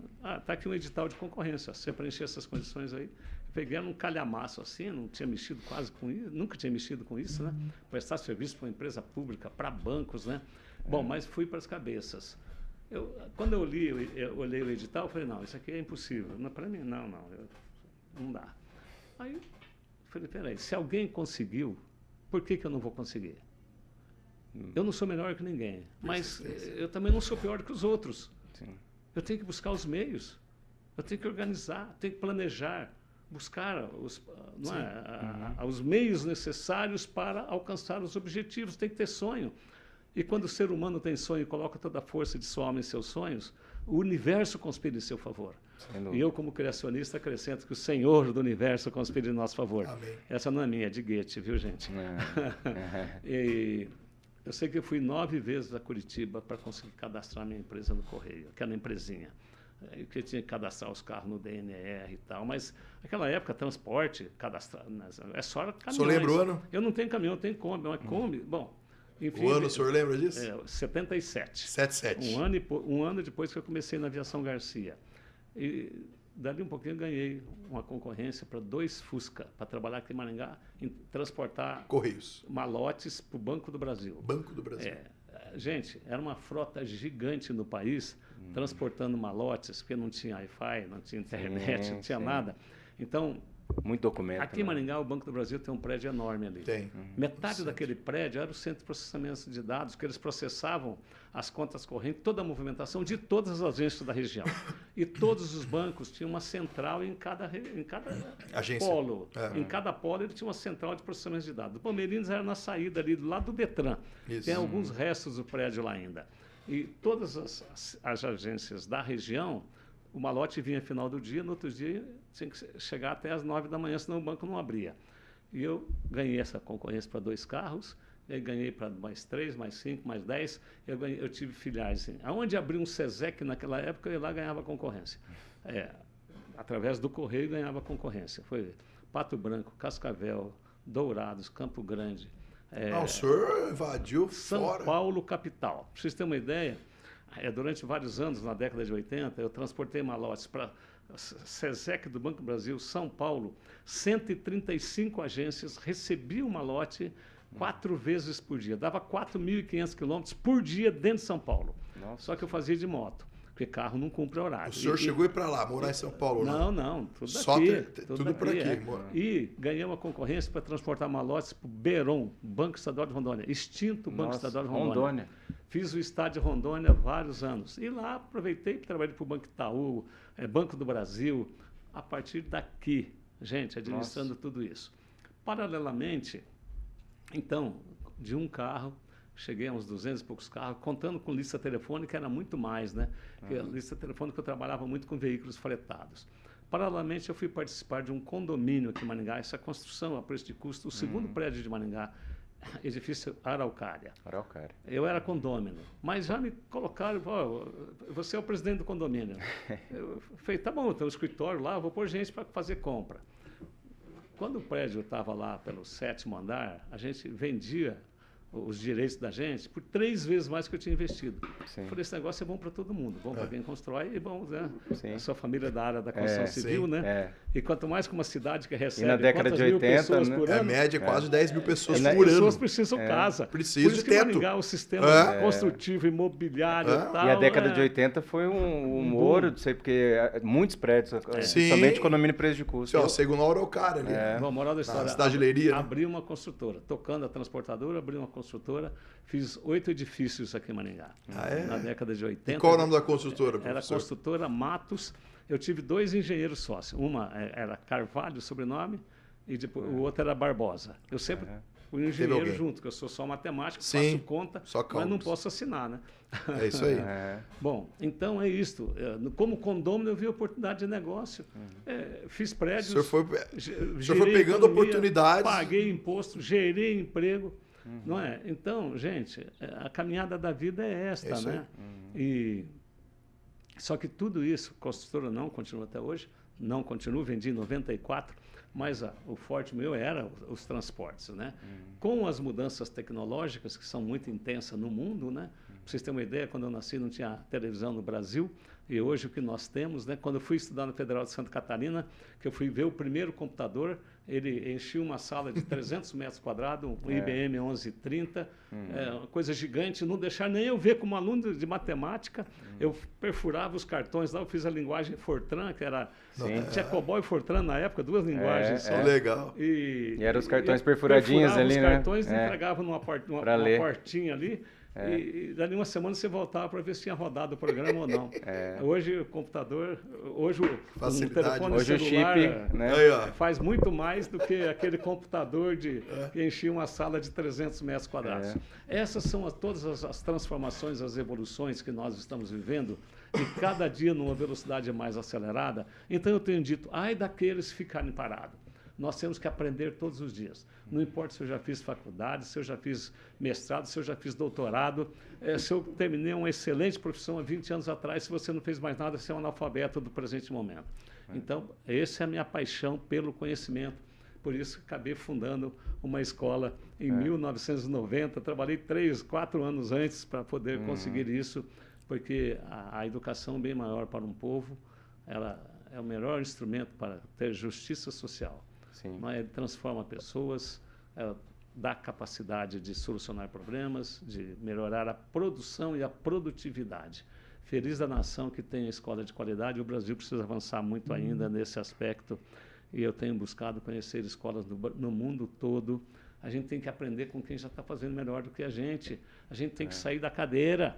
tá aqui um edital de concorrência. Você preencher essas condições aí. Peguei um calhamaço assim, não tinha mexido quase com isso, nunca tinha mexido com isso, né? Prestar serviço para uma empresa pública, para bancos, né? Bom, mas fui para as cabeças. Quando eu olhei o edital, eu falei, não, isso aqui é impossível. Para mim, não dá. Aí, falei, peraí, se alguém conseguiu, por que eu não vou conseguir? Eu não sou melhor que ninguém, mas eu também não sou pior que os outros.
Sim.
Eu tenho que buscar os meios, eu tenho que organizar, tenho que planejar, buscar os meios necessários para alcançar os objetivos, tem que ter sonho. E quando o ser humano tem sonho e coloca toda a força de sua alma em seus sonhos, o universo conspira em seu favor. E eu, como criacionista, acrescento que o Senhor do universo conspira em nosso favor.
Amém.
Essa não é minha, é de Goethe, viu, gente? E eu sei que eu fui 9 vezes a Curitiba para conseguir cadastrar minha empresa no Correio, aquela empresinha. Que tinha que cadastrar os carros no DNR e tal, mas naquela época, transporte, cadastrar, é só caminhões.
O senhor lembra o ano?
Eu não tenho caminhão, eu tenho Kombi, uma Kombi, bom... Enfim,
o ano, o senhor lembra disso?
77.
77.
Um ano depois que eu comecei na Aviação Garcia. E dali um pouquinho eu ganhei uma concorrência para 2 Fusca, para trabalhar aqui em Maringá, em transportar
Correios.
Malotes para o Banco do Brasil.
Banco do Brasil.
Gente, era uma frota gigante no país, transportando malotes, porque não tinha Wi-Fi, não tinha internet, não tinha nada. Então...
Muito documento.
Aqui em Maringá, o Banco do Brasil tem um prédio enorme ali.
Tem.
Metade daquele prédio era o centro de processamento de dados, que eles processavam as contas correntes, toda a movimentação de todas as agências da região. E todos os bancos tinham uma central em cada
agência.
Polo. Em cada polo ele tinha uma central de processamento de dados. O Palmeirinhos era na saída ali, do lado do Detran.
Isso.
Tem alguns restos do prédio lá ainda. E todas as agências da região... O malote vinha no final do dia, no outro dia tinha que chegar até às 9 da manhã, senão o banco não abria. E eu ganhei essa concorrência para 2 carros, e aí ganhei para mais 3, mais 5, mais 10. Eu tive filiais. Assim. Aonde abriu um SESEC naquela época, eu ia lá ganhava concorrência. Através do Correio ganhava concorrência. Foi Pato Branco, Cascavel, Dourados, Campo Grande.
O senhor invadiu
São Paulo, capital. Para vocês terem uma ideia... durante vários anos, na década de 80, eu transportei malotes para SESEC do Banco do Brasil, São Paulo, 135 agências recebiam malote 4 vezes por dia. Dava 4.500 quilômetros por dia dentro de São Paulo.
Nossa.
Só que eu fazia de moto, porque carro não cumpre horário.
O senhor chegou a ir para lá, morar em São Paulo?
Não, tudo
Só
aqui.
tudo por aqui.
E ganhei uma concorrência para transportar malotes para o Beron, Banco Estadual de Rondônia, extinto Banco Estadual de Rondônia. Fiz o estádio de Rondônia há vários anos. E lá aproveitei para trabalhar para o Banco Itaú, Banco do Brasil, a partir daqui, gente, administrando tudo isso. Paralelamente, então, de um carro, cheguei a uns 200 e poucos carros, contando com lista telefônica, era muito mais, né? Porque a lista telefônica eu trabalhava muito com veículos fretados. Paralelamente, eu fui participar de um condomínio aqui em Maringá, essa construção a preço de custo, o segundo prédio de Maringá, edifício Araucária. Eu era condômino, mas já me colocaram, você é o presidente do condomínio. Eu falei, tá bom, tem um escritório lá, vou pôr gente para fazer compra. Quando o prédio estava lá pelo 7º andar, a gente vendia os direitos da gente por 3 vezes mais que eu tinha investido.
Sim.
Falei, esse negócio é bom para todo mundo, bom para quem constrói e bom, né?
Sim.
A sua família da área da construção civil, né? E quanto mais que uma cidade que recebe
e na década de 80,
pessoas
né?
por ano,
média quase 10 mil pessoas por ano.
As pessoas precisam casa.
Precisa
por isso
de
que
teto.
Maringá, o sistema construtivo, imobiliário e tal.
E a década de 80 foi um ouro, não sei, porque muitos prédios, somente condomínio preço de custo.
Segundo a Araucária ali.
Bom, moral da história,
cidade de Leiria,
abri uma construtora, tocando a transportadora, abri uma construtora, fiz 8 edifícios aqui em Maringá, na década de 80.
E qual o nome da construtora, professor?
Era a construtora Matos. Eu tive 2 engenheiros sócios. Uma era Carvalho, sobrenome, e depois, o outro era Barbosa. Eu sempre fui um engenheiro junto, que eu sou só matemático, faço conta, mas não posso assinar, né?
É isso aí.
Bom, então é isto. Como condômino, eu vi oportunidade de negócio. Fiz prédios.
O senhor foi pegando oportunidades.
Paguei imposto, gerei emprego. Não é? Então, gente, a caminhada da vida é esta, né? Só que tudo isso, construtora não continua até hoje, não continuo, vendi em 94, mas o forte meu era os transportes, né? Com as mudanças tecnológicas que são muito intensas no mundo, né? Para vocês terem uma ideia, quando eu nasci não tinha televisão no Brasil, e hoje o que nós temos, né? Quando eu fui estudar na Federal de Santa Catarina, que eu fui ver o primeiro computador, ele enchia uma sala de 300 metros quadrados, um IBM 1130, uma coisa gigante, não deixar nem eu ver como aluno de matemática, eu perfurava os cartões lá, eu fiz a linguagem Fortran, que era... Tinha COBOL e Fortran na época, 2 linguagens só.
Legal.
E
eram os cartões perfuradinhos ali, né?
Os cartões e entregava numa portinha ali, e dali uma semana você voltava para ver se tinha rodado o programa ou não. Hoje o computador, hoje o telefone
hoje
celular
o chip, né?
faz muito mais do que aquele computador que enchia uma sala de 300 metros quadrados. Essas são todas as transformações, as evoluções que nós estamos vivendo, e cada dia numa velocidade mais acelerada. Então eu tenho dito, ai daqueles ficarem parados. Nós temos que aprender todos os dias. Não importa se eu já fiz faculdade, se eu já fiz mestrado, se eu já fiz doutorado, se eu terminei uma excelente profissão há 20 anos atrás, se você não fez mais nada, você é um analfabeto do presente momento. Então, essa é a minha paixão pelo conhecimento. Por isso, acabei fundando uma escola em 1990. Trabalhei 3, 4 anos antes para poder conseguir isso, porque a educação é bem maior para um povo, ela é o melhor instrumento para ter justiça social. Ela transforma pessoas, ela dá capacidade de solucionar problemas, de melhorar a produção e a produtividade. Feliz da nação que tem a escola de qualidade. O Brasil precisa avançar muito ainda nesse aspecto, e eu tenho buscado conhecer escolas no mundo todo. A gente tem que aprender com quem já está fazendo melhor do que a gente tem que sair da cadeira,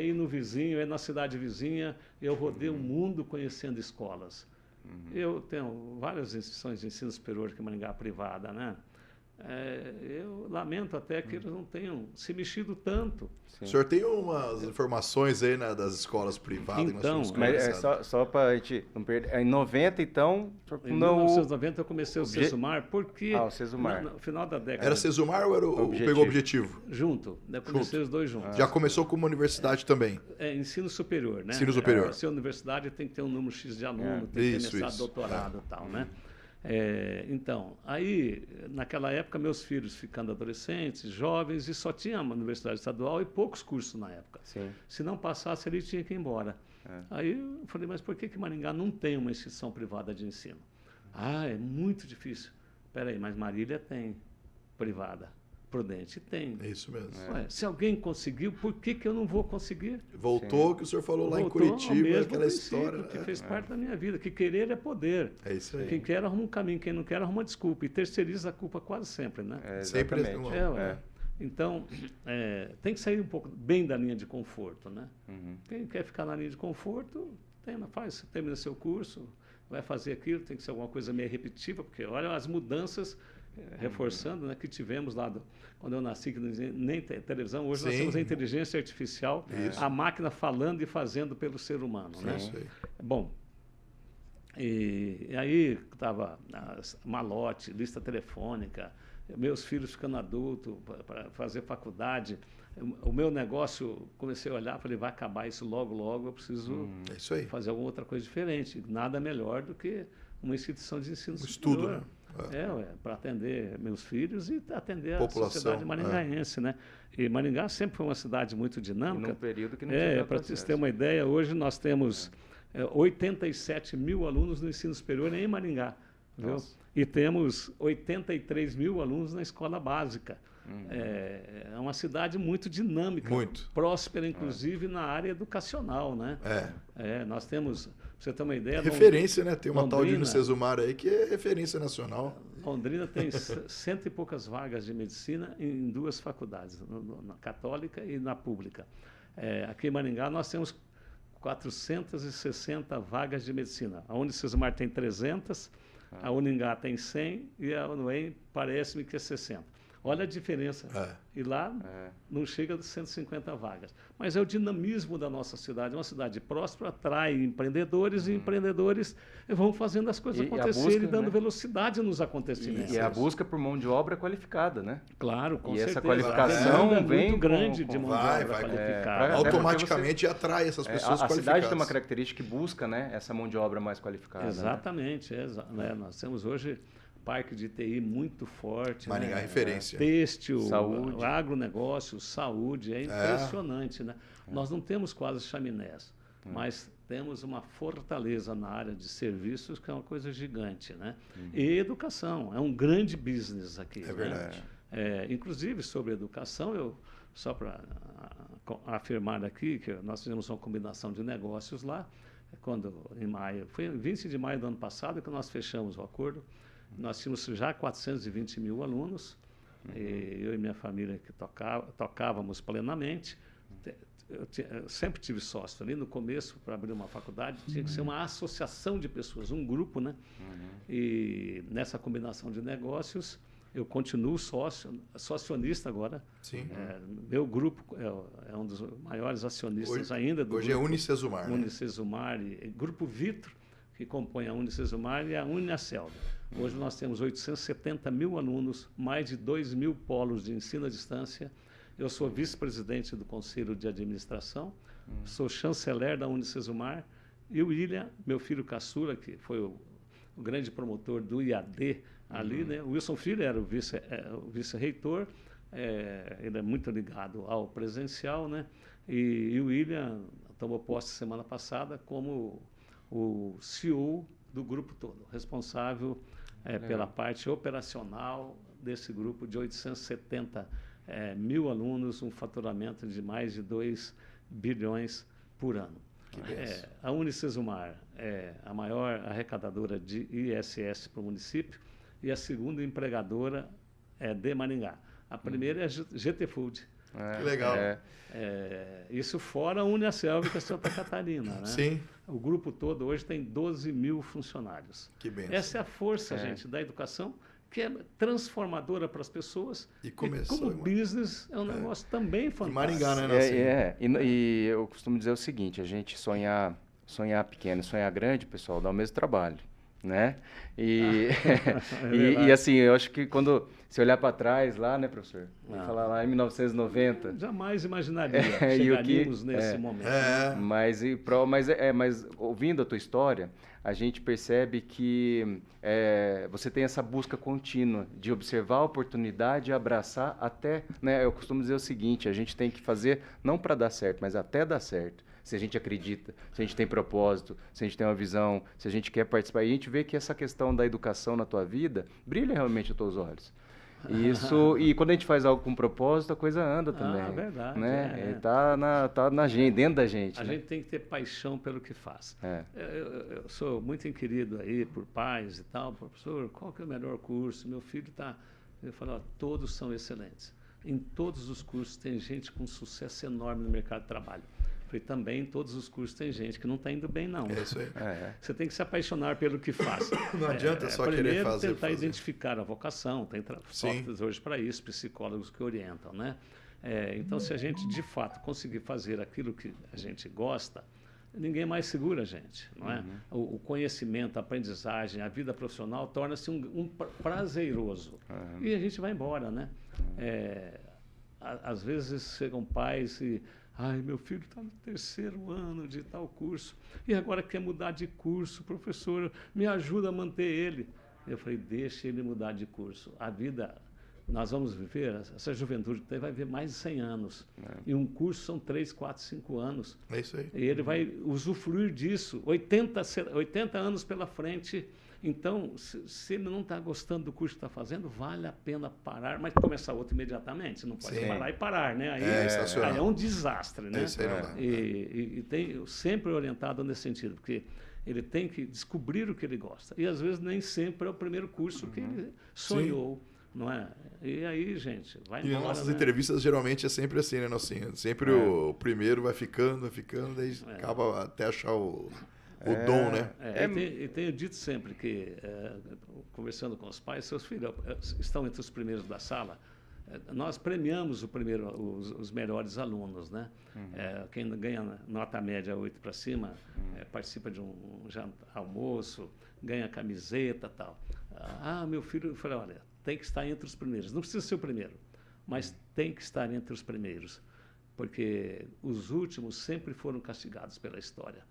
ir no vizinho, ir na cidade vizinha. Eu rodei o mundo conhecendo escolas. Eu tenho várias instituições de ensino superior aqui em Maringá, privada, né? Eu lamento até que eles não tenham se mexido tanto.
O senhor tem umas informações aí, né, das escolas privadas?
Então,
mas só para a gente não perder. Em 90, então...
Em 1990 eu comecei o Sesumar, porque
o Sesumar.
No final da década...
Era Sesumar ou era pegou Objetivo?
Junto. Eu comecei os dois juntos.
Já começou como universidade também?
Ensino superior, né?
Ensino superior.
Se a universidade tem que ter um número X de aluno, tem que ter mestrado, doutorado e tal, né? Então, aí, naquela época, meus filhos ficando adolescentes, jovens, e só tinha uma universidade estadual e poucos cursos na época. Se não passasse ali, tinha que ir embora. Aí eu falei, mas por que Maringá não tem uma instituição privada de ensino? É muito difícil. Espera aí, mas Marília tem privada. Prudente. Tem.
É isso mesmo.
Ué, se alguém conseguiu, por que eu não vou conseguir?
Voltou o que o senhor falou lá em
Voltou ao
Curitiba,
mesmo
aquela
princípio
história.
que fez parte da minha vida, que querer é poder.
É isso aí.
Quem quer arruma um caminho, quem não quer arruma uma desculpa. E terceiriza a culpa quase sempre, né?
Sempre
Exatamente.
Ué. Então, tem que sair um pouco bem da linha de conforto, né? Quem quer ficar na linha de conforto, termina seu curso, vai fazer aquilo, tem que ser alguma coisa meio repetitiva, porque olha as mudanças, reforçando, né, que tivemos lá quando eu nasci, que nem televisão, hoje nós
Sim.
temos a inteligência artificial, a máquina falando e fazendo pelo ser humano, né?
Isso aí.
Bom, e aí estava malote, lista telefônica, meus filhos ficando adultos para fazer faculdade. O meu negócio, comecei a olhar, falei, vai acabar isso logo, logo, eu preciso
É isso aí.
fazer alguma outra coisa diferente. Nada melhor do que uma instituição de ensino
estudo,
superior.
né?
Para atender meus filhos e atender
População,
a sociedade maringaense, né? E Maringá sempre foi uma cidade muito
E
dinâmica.
num período que não tinha tanto
Para vocês
acesso.
terem uma ideia, hoje nós temos 87 mil alunos no ensino superior em Maringá. Viu?
Nossa.
E temos 83 mil alunos na escola básica. É uma cidade muito dinâmica,
Muito.
próspera, inclusive na área educacional, né? Nós temos, pra você ter uma ideia,
Referência, né? Tem uma tal de
Londrina-
Unicesumar aí que é referência nacional.
Londrina tem cento e poucas vagas de medicina em duas faculdades, na católica e na pública. Aqui em Maringá nós temos 460 vagas de medicina. A Unicesumar tem 300, a Uningá tem 100 e a UNEM parece-me que é 60. Olha a diferença. E lá não chega a 150 vagas. Mas é o dinamismo da nossa cidade. É uma cidade próspera, atrai empreendedores e empreendedores vão fazendo as coisas
E a
acontecerem
busca,
e dando
né?
velocidade nos acontecimentos.
E a busca por mão de obra qualificada, né?
Claro, com
E
certeza.
essa qualificação
A demanda é
vem
muito grande
com-
de mão
vai,
de obra
vai com-
qualificada.
Até porque
Automaticamente atrai essas pessoas
a
qualificadas.
cidade tem uma característica que busca, né, essa mão de obra mais qualificada.
Exatamente. Né? Nós temos hoje parque de TI muito forte.
Maringá
né?
referência.
Têxtil,
Saúde.
o agronegócio, saúde, é impressionante. Né? Nós não temos quase chaminés, mas temos uma fortaleza na área de serviços que é uma coisa gigante. Né? E educação, é um grande business aqui.
É verdade.
Né? Inclusive, sobre educação, só para afirmar aqui que nós fizemos uma combinação de negócios lá, em maio, foi em 20 de maio do ano passado que nós fechamos o acordo. Nós tínhamos já 420 mil alunos, e eu e minha família que tocávamos plenamente. Eu sempre tive sócio. Ali no começo, para abrir uma faculdade, tinha que ser uma associação de pessoas, um grupo, né? E nessa combinação de negócios, eu continuo acionista agora.
Sim.
Meu grupo é um dos maiores acionistas ainda.
Hoje é Unicesumar. Né?
Unicesumar e Grupo Vitro, que compõe a Unicesumar e a Uniaselv. Hoje nós temos 870 mil alunos, mais de 2 mil polos de ensino à distância. Eu sou vice-presidente do Conselho de Administração, sou chanceler da Unicesumar, e o William, meu filho caçula, que foi o grande promotor do IAD ali, né? O Wilson Filho era o vice-reitor, ele é muito ligado ao presencial, né? E o William tomou posse semana passada como o CEO do grupo todo, responsável pela parte operacional desse grupo de 870 mil alunos, um faturamento de mais de 2 bilhões por ano. A Unicesumar é a maior arrecadadora de ISS para o município e a segunda empregadora de Maringá. A primeira é a GT Food.
Que legal.
Isso fora a Uniaselv, que é Santa Catarina. Né?
Sim.
O grupo todo hoje tem 12 mil funcionários.
Que bênção.
Essa é a força, gente, da educação, que é transformadora para as pessoas.
E começou,
como business é um negócio também fantástico.
Em Maringá, né, Nassim?
E eu costumo dizer o seguinte, a gente sonhar pequeno, sonhar grande, pessoal, dá o mesmo trabalho, né? E assim, eu acho que quando você olhar para trás lá, né, professor? E falar lá em 1990...
Jamais imaginaria
e o
chegaríamos nesse momento.
Mas ouvindo a tua história, a gente percebe que você tem essa busca contínua de observar a oportunidade e abraçar até... Né, eu costumo dizer o seguinte, a gente tem que fazer não para dar certo, mas até dar certo. Se a gente acredita, se a gente tem propósito, se a gente tem uma visão, se a gente quer participar. E a gente vê que essa questão da educação na tua vida brilha realmente aos teus olhos. E quando a gente faz algo com propósito, a coisa anda também.
Verdade.
Né? Tá na gente, dentro da gente.
A
né?
gente tem que ter paixão pelo que faz.
É.
Eu sou muito inquirido aí por pais e tal. Professor, qual que é o melhor curso? Meu filho está... Eu falo, ó, todos são excelentes. Em todos os cursos tem gente com sucesso enorme no mercado de trabalho. Falei, também em todos os cursos tem gente que não está indo bem, não.
É isso aí.
Você tem que se apaixonar pelo que faz.
Não adianta só querer
primeiro,
fazer.
tentar identificar a vocação. Tem softwares hoje para isso, psicólogos que orientam, né? Então, se a gente, de fato, conseguir fazer aquilo que a gente gosta, ninguém mais segura a gente, não é? O conhecimento, a aprendizagem, a vida profissional torna-se um prazeroso. E a gente vai embora, né? Às vezes chegam pais e... Ai, meu filho está no 3º ano de tal curso e agora quer mudar de curso, professor, me ajuda a manter ele. Eu falei, deixe ele mudar de curso. A vida, nós vamos viver, essa juventude vai viver mais de 100 anos. E um curso são 3, 4, 5 anos.
É isso aí.
E ele vai usufruir disso, 80 anos pela frente. Então, se ele não está gostando do curso que está fazendo, vale a pena parar, mas começar outro imediatamente. Você não pode parar e parar, né? Aí é um desastre, né?
Isso aí não dá.
E tem sempre orientado nesse sentido, porque ele tem que descobrir o que ele gosta. E às vezes nem sempre é o primeiro curso que ele sonhou, não é? E aí, gente, vai embora.
E nas nossas
né?
entrevistas geralmente é sempre assim, né, Nocinha? Sempre o primeiro vai ficando, daí acaba até achar o dom, né?
E tenho dito sempre que, conversando com os pais, seus filhos estão entre os primeiros da sala. Nós premiamos os melhores alunos, né? Quem ganha nota média 8 para cima, participa de um almoço, ganha camiseta e tal. Meu filho, eu falei, olha, tem que estar entre os primeiros. Não precisa ser o primeiro, mas tem que estar entre os primeiros. Porque os últimos sempre foram castigados pela história.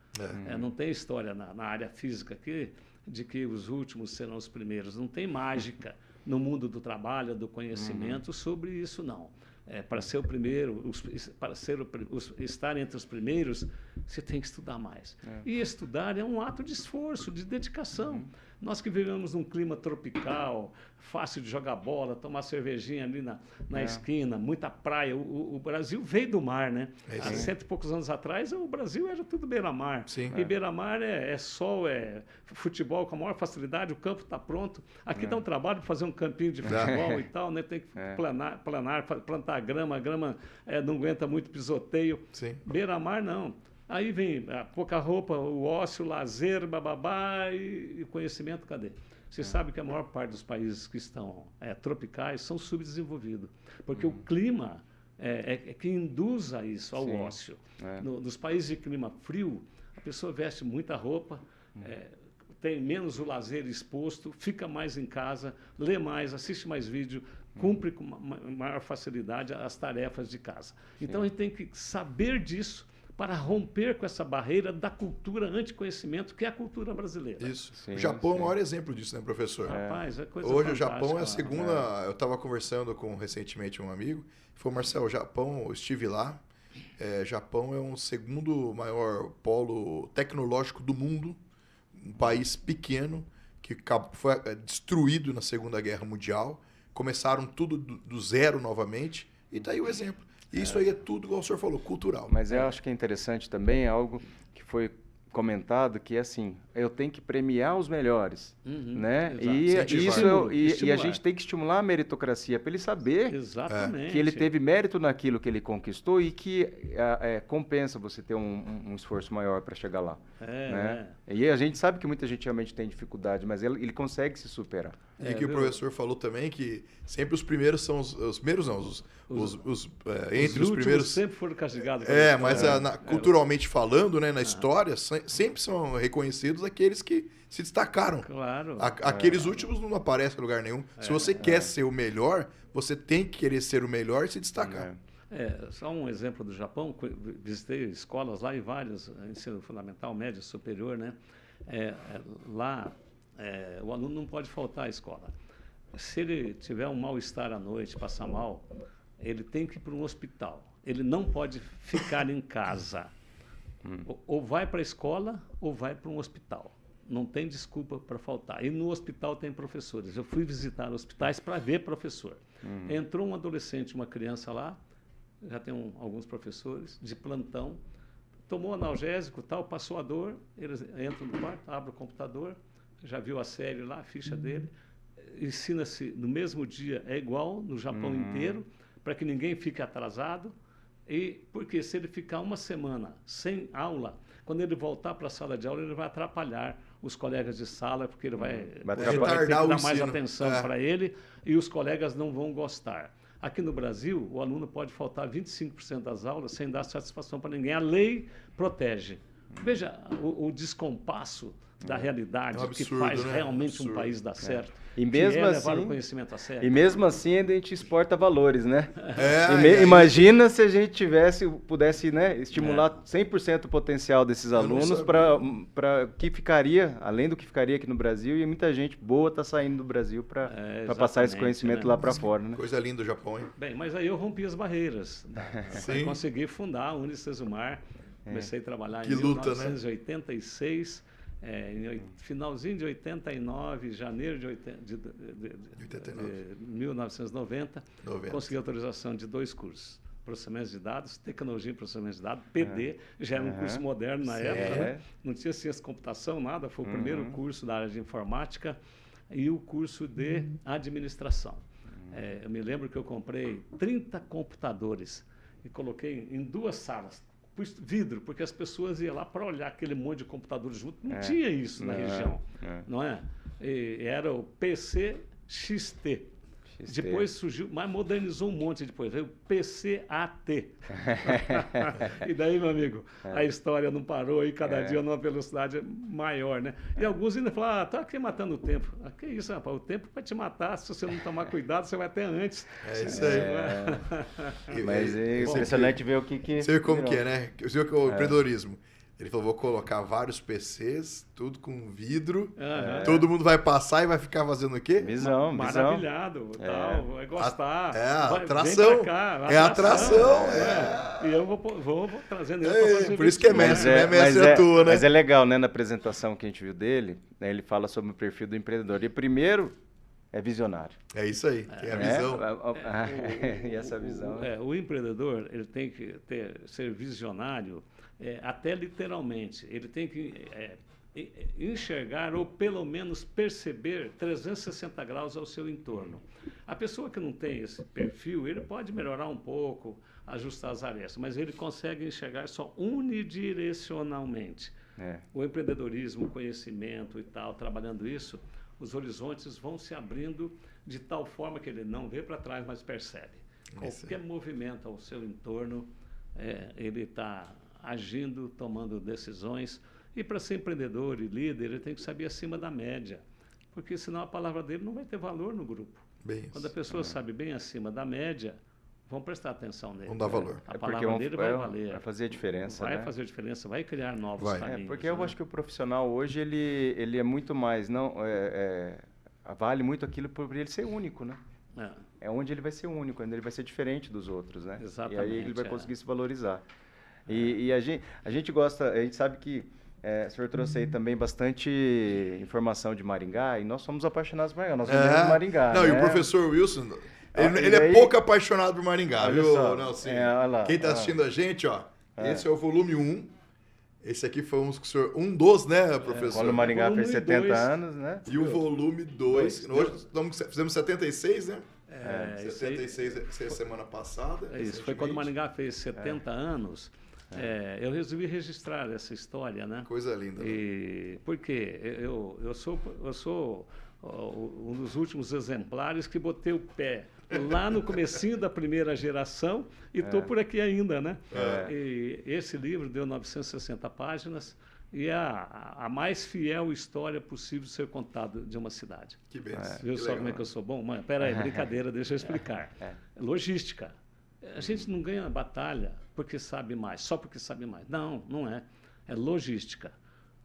Não tem história na área física aqui de que os últimos serão os primeiros. Não tem mágica no mundo do trabalho, do conhecimento sobre isso, não. Para ser o primeiro, estar entre os primeiros, você tem que estudar mais. E estudar é um ato de esforço, de dedicação. Nós que vivemos num clima tropical, fácil de jogar bola, tomar cervejinha ali na esquina, muita praia. O Brasil veio do mar, né? Há 100 e poucos anos atrás, o Brasil era tudo beira-mar. E beira-mar é sol, é futebol com a maior facilidade, o campo está pronto. Aqui dá um trabalho para fazer um campinho de futebol e tal, né? Tem que plantar grama, a grama não aguenta muito pisoteio. Beira-mar, não. Aí vem a pouca roupa, o ócio, o lazer, bababá e o conhecimento, cadê? Você sabe que a maior parte dos países que estão tropicais são subdesenvolvidos, porque o clima é que induz a isso, ao ócio. Nos países de clima frio, a pessoa veste muita roupa, tem menos o lazer exposto, fica mais em casa, lê mais, assiste mais vídeo, cumpre com maior facilidade as tarefas de casa. Então a gente tem que saber disso para romper com essa barreira da cultura anticonhecimento, que é a cultura brasileira.
Isso. O Japão é o maior exemplo disso, né, professor?
Rapaz, é coisa
Hoje o Japão é a
fantástica,
segunda... Eu estava conversando recentemente um amigo, falou, Marcelo, o Japão, eu estive lá, Japão é o segundo maior polo tecnológico do mundo, um país pequeno, que foi destruído na Segunda Guerra Mundial, começaram tudo do zero novamente, e está aí o exemplo. Isso aí é tudo, igual o senhor falou, cultural.
Mas eu acho que é interessante também algo que foi comentado, que é assim, eu tenho que premiar os melhores, né? E a gente tem que estimular a meritocracia para ele saber que ele teve mérito naquilo que ele conquistou e que compensa você ter um esforço maior para chegar lá. Né? E a gente sabe que muita gente realmente tem dificuldade, mas ele consegue se superar.
E que o professor falou também que sempre os primeiros são os primeiros não, entre os primeiros
sempre foram castigados.
Mas culturalmente falando, né, na história, sempre são reconhecidos aqueles que se destacaram.
Claro.
Aqueles últimos não aparecem em lugar nenhum. Se você quer ser o melhor, você tem que querer ser o melhor e se destacar.
Só um exemplo do Japão, visitei escolas lá e várias, ensino fundamental, médio, superior, né? Lá o aluno não pode faltar à escola. Se ele tiver um mal-estar à noite, passar mal, ele tem que ir para um hospital. Ele não pode ficar em casa. Ou vai para a escola ou vai para um hospital. não tem desculpa para faltar. E no hospital tem professores. Eu fui visitar hospitais para ver professor. Entrou um adolescente, uma criança lá, já tem alguns professores, de plantão, tomou analgésico, tal, passou a dor, eles entram no quarto, abrem o computador, já viu a série lá, a ficha dele, ensina-se no mesmo dia, é igual no Japão inteiro, para que ninguém fique atrasado. Porque se ele ficar uma semana sem aula, quando ele voltar para a sala de aula, ele vai atrapalhar os colegas de sala, porque ele vai ter que dar mais atenção para ele e os colegas não vão gostar. Aqui no Brasil, o aluno pode faltar 25% das aulas sem dar satisfação para ninguém. A lei protege. Veja o descompasso da realidade
absurdo,
que faz
né?
realmente um país dar certo.
E mesmo
que é levar
assim,
o conhecimento a sério.
E mesmo assim ainda a gente exporta valores, né?
É,
imagina se a gente pudesse, né, estimular 100% o potencial desses alunos para que ficaria, além do que ficaria aqui no Brasil, e muita gente boa está saindo do Brasil para passar esse conhecimento lá para fora, né?
Coisa linda do Japão, hein?
Bem, mas aí eu rompi as barreiras. Consegui fundar a Unicesumar. Comecei a trabalhar em 1986. Finalzinho de 89, janeiro de 1990, consegui autorização de 2 cursos. Processamento de dados, tecnologia em processamento de dados, PD, já era um curso moderno na época, né? Não tinha ciência de computação, nada, foi o primeiro curso da área de informática e o curso de administração. Eu me lembro que eu comprei 30 computadores e coloquei em 2 salas, vidro, porque as pessoas iam lá para olhar aquele monte de computadores junto. Não tinha isso na região, não é? E era o PC XT. Depois surgiu, mas modernizou um monte depois, veio o PCAT. E daí, meu amigo, a história não parou e cada dia numa velocidade maior, né? E alguns ainda falam, tá aqui matando o tempo. Que isso, rapaz, o tempo vai te matar, se você não tomar cuidado, você vai até antes.
É isso aí.
Mas é impressionante ver o que...
Você vê como que é, né? Você vê que o empreendedorismo. Ele falou, vou colocar vários PCs, tudo com vidro, todo mundo vai passar e vai ficar fazendo o quê?
Visão.
Maravilhado, tal, vai gostar.
Atração.
Vem pra cá,
atração.
E eu vou trazendo ele para fazer
por isso que é mestre, né? Mestre atua, né?
Mas é legal, né? Na apresentação que a gente viu dele, né, ele fala sobre o perfil do empreendedor. E primeiro, é visionário.
É isso aí, tem a visão.
E essa visão.
O empreendedor, ele tem que ser visionário, até literalmente. Ele tem que enxergar ou pelo menos perceber 360 graus ao seu entorno. A pessoa que não tem esse perfil, ele pode melhorar um pouco, ajustar as arestas, mas ele consegue enxergar só unidirecionalmente. O empreendedorismo, o conhecimento e tal, trabalhando isso, os horizontes vão se abrindo de tal forma que ele não vê para trás, mas percebe. Qualquer movimento ao seu entorno, ele está agindo, tomando decisões. E para ser empreendedor e líder, ele tem que saber acima da média, porque senão a palavra dele não vai ter valor no grupo. Quando a pessoa sabe bem acima da média, vão prestar atenção nele.
Vão dar valor.
A palavra dele vai valer.
Vai fazer a diferença,
Vai fazer a diferença, vai criar novos caminhos.
Porque eu acho que o profissional hoje, ele é muito mais, vale muito aquilo por ele ser único, né? É onde ele vai ser único, onde ele vai ser diferente dos outros, né?
Exatamente.
E aí ele vai conseguir se valorizar. E a gente gosta, a gente sabe que o senhor trouxe aí também bastante informação de Maringá, e nós somos apaixonados por Maringá, nós somos de Maringá.
Não,
né?
e o professor Wilson, ele é pouco apaixonado por Maringá, viu, Nelson? Quem está assistindo a gente, esse é o volume 1. Esse aqui foi um dos, né, professor?
Quando o Maringá fez 70 anos, né?
E o volume 2. Hoje fizemos 76, né? 76 semana passada.
Isso, foi quando o Maringá fez 70 anos. Eu resolvi registrar essa história, né?
Coisa linda.
Porque eu sou um dos últimos exemplares que botei o pé lá no comecinho da primeira geração e estou por aqui ainda, né? E esse livro deu 960 páginas e é a mais fiel história possível de ser contada de uma cidade.
Que benção.
Viu só como é que eu sou bom? Mãe, peraí, brincadeira, deixa eu explicar. Logística. A gente não ganha batalha porque sabe mais, só porque sabe mais. Não, não é. É logística.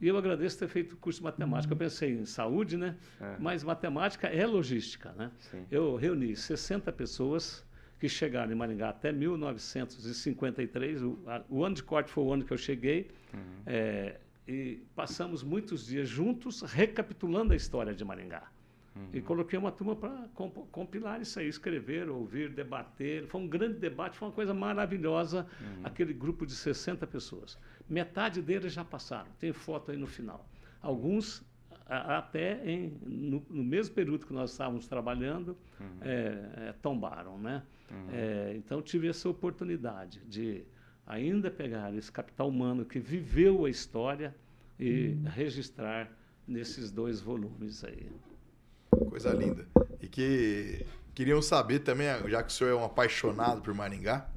E eu agradeço ter feito o curso de matemática. Eu pensei em saúde, né? Mas matemática é logística, né?
Sim.
Eu reuni 60 pessoas que chegaram em Maringá até 1953. O ano de corte foi o ano que eu cheguei. e passamos muitos dias juntos recapitulando a história de Maringá. E coloquei uma turma para compilar isso aí, escrever, ouvir, debater. Foi um grande debate, foi uma coisa maravilhosa, aquele grupo de 60 pessoas. Metade deles já passaram, tem foto aí no final. Alguns até no mesmo período que nós estávamos trabalhando, tombaram, né? Então tive essa oportunidade de ainda pegar esse capital humano que viveu a história e registrar nesses 2 volumes aí.
Coisa linda. E que queriam saber também, já que o senhor é um apaixonado por Maringá,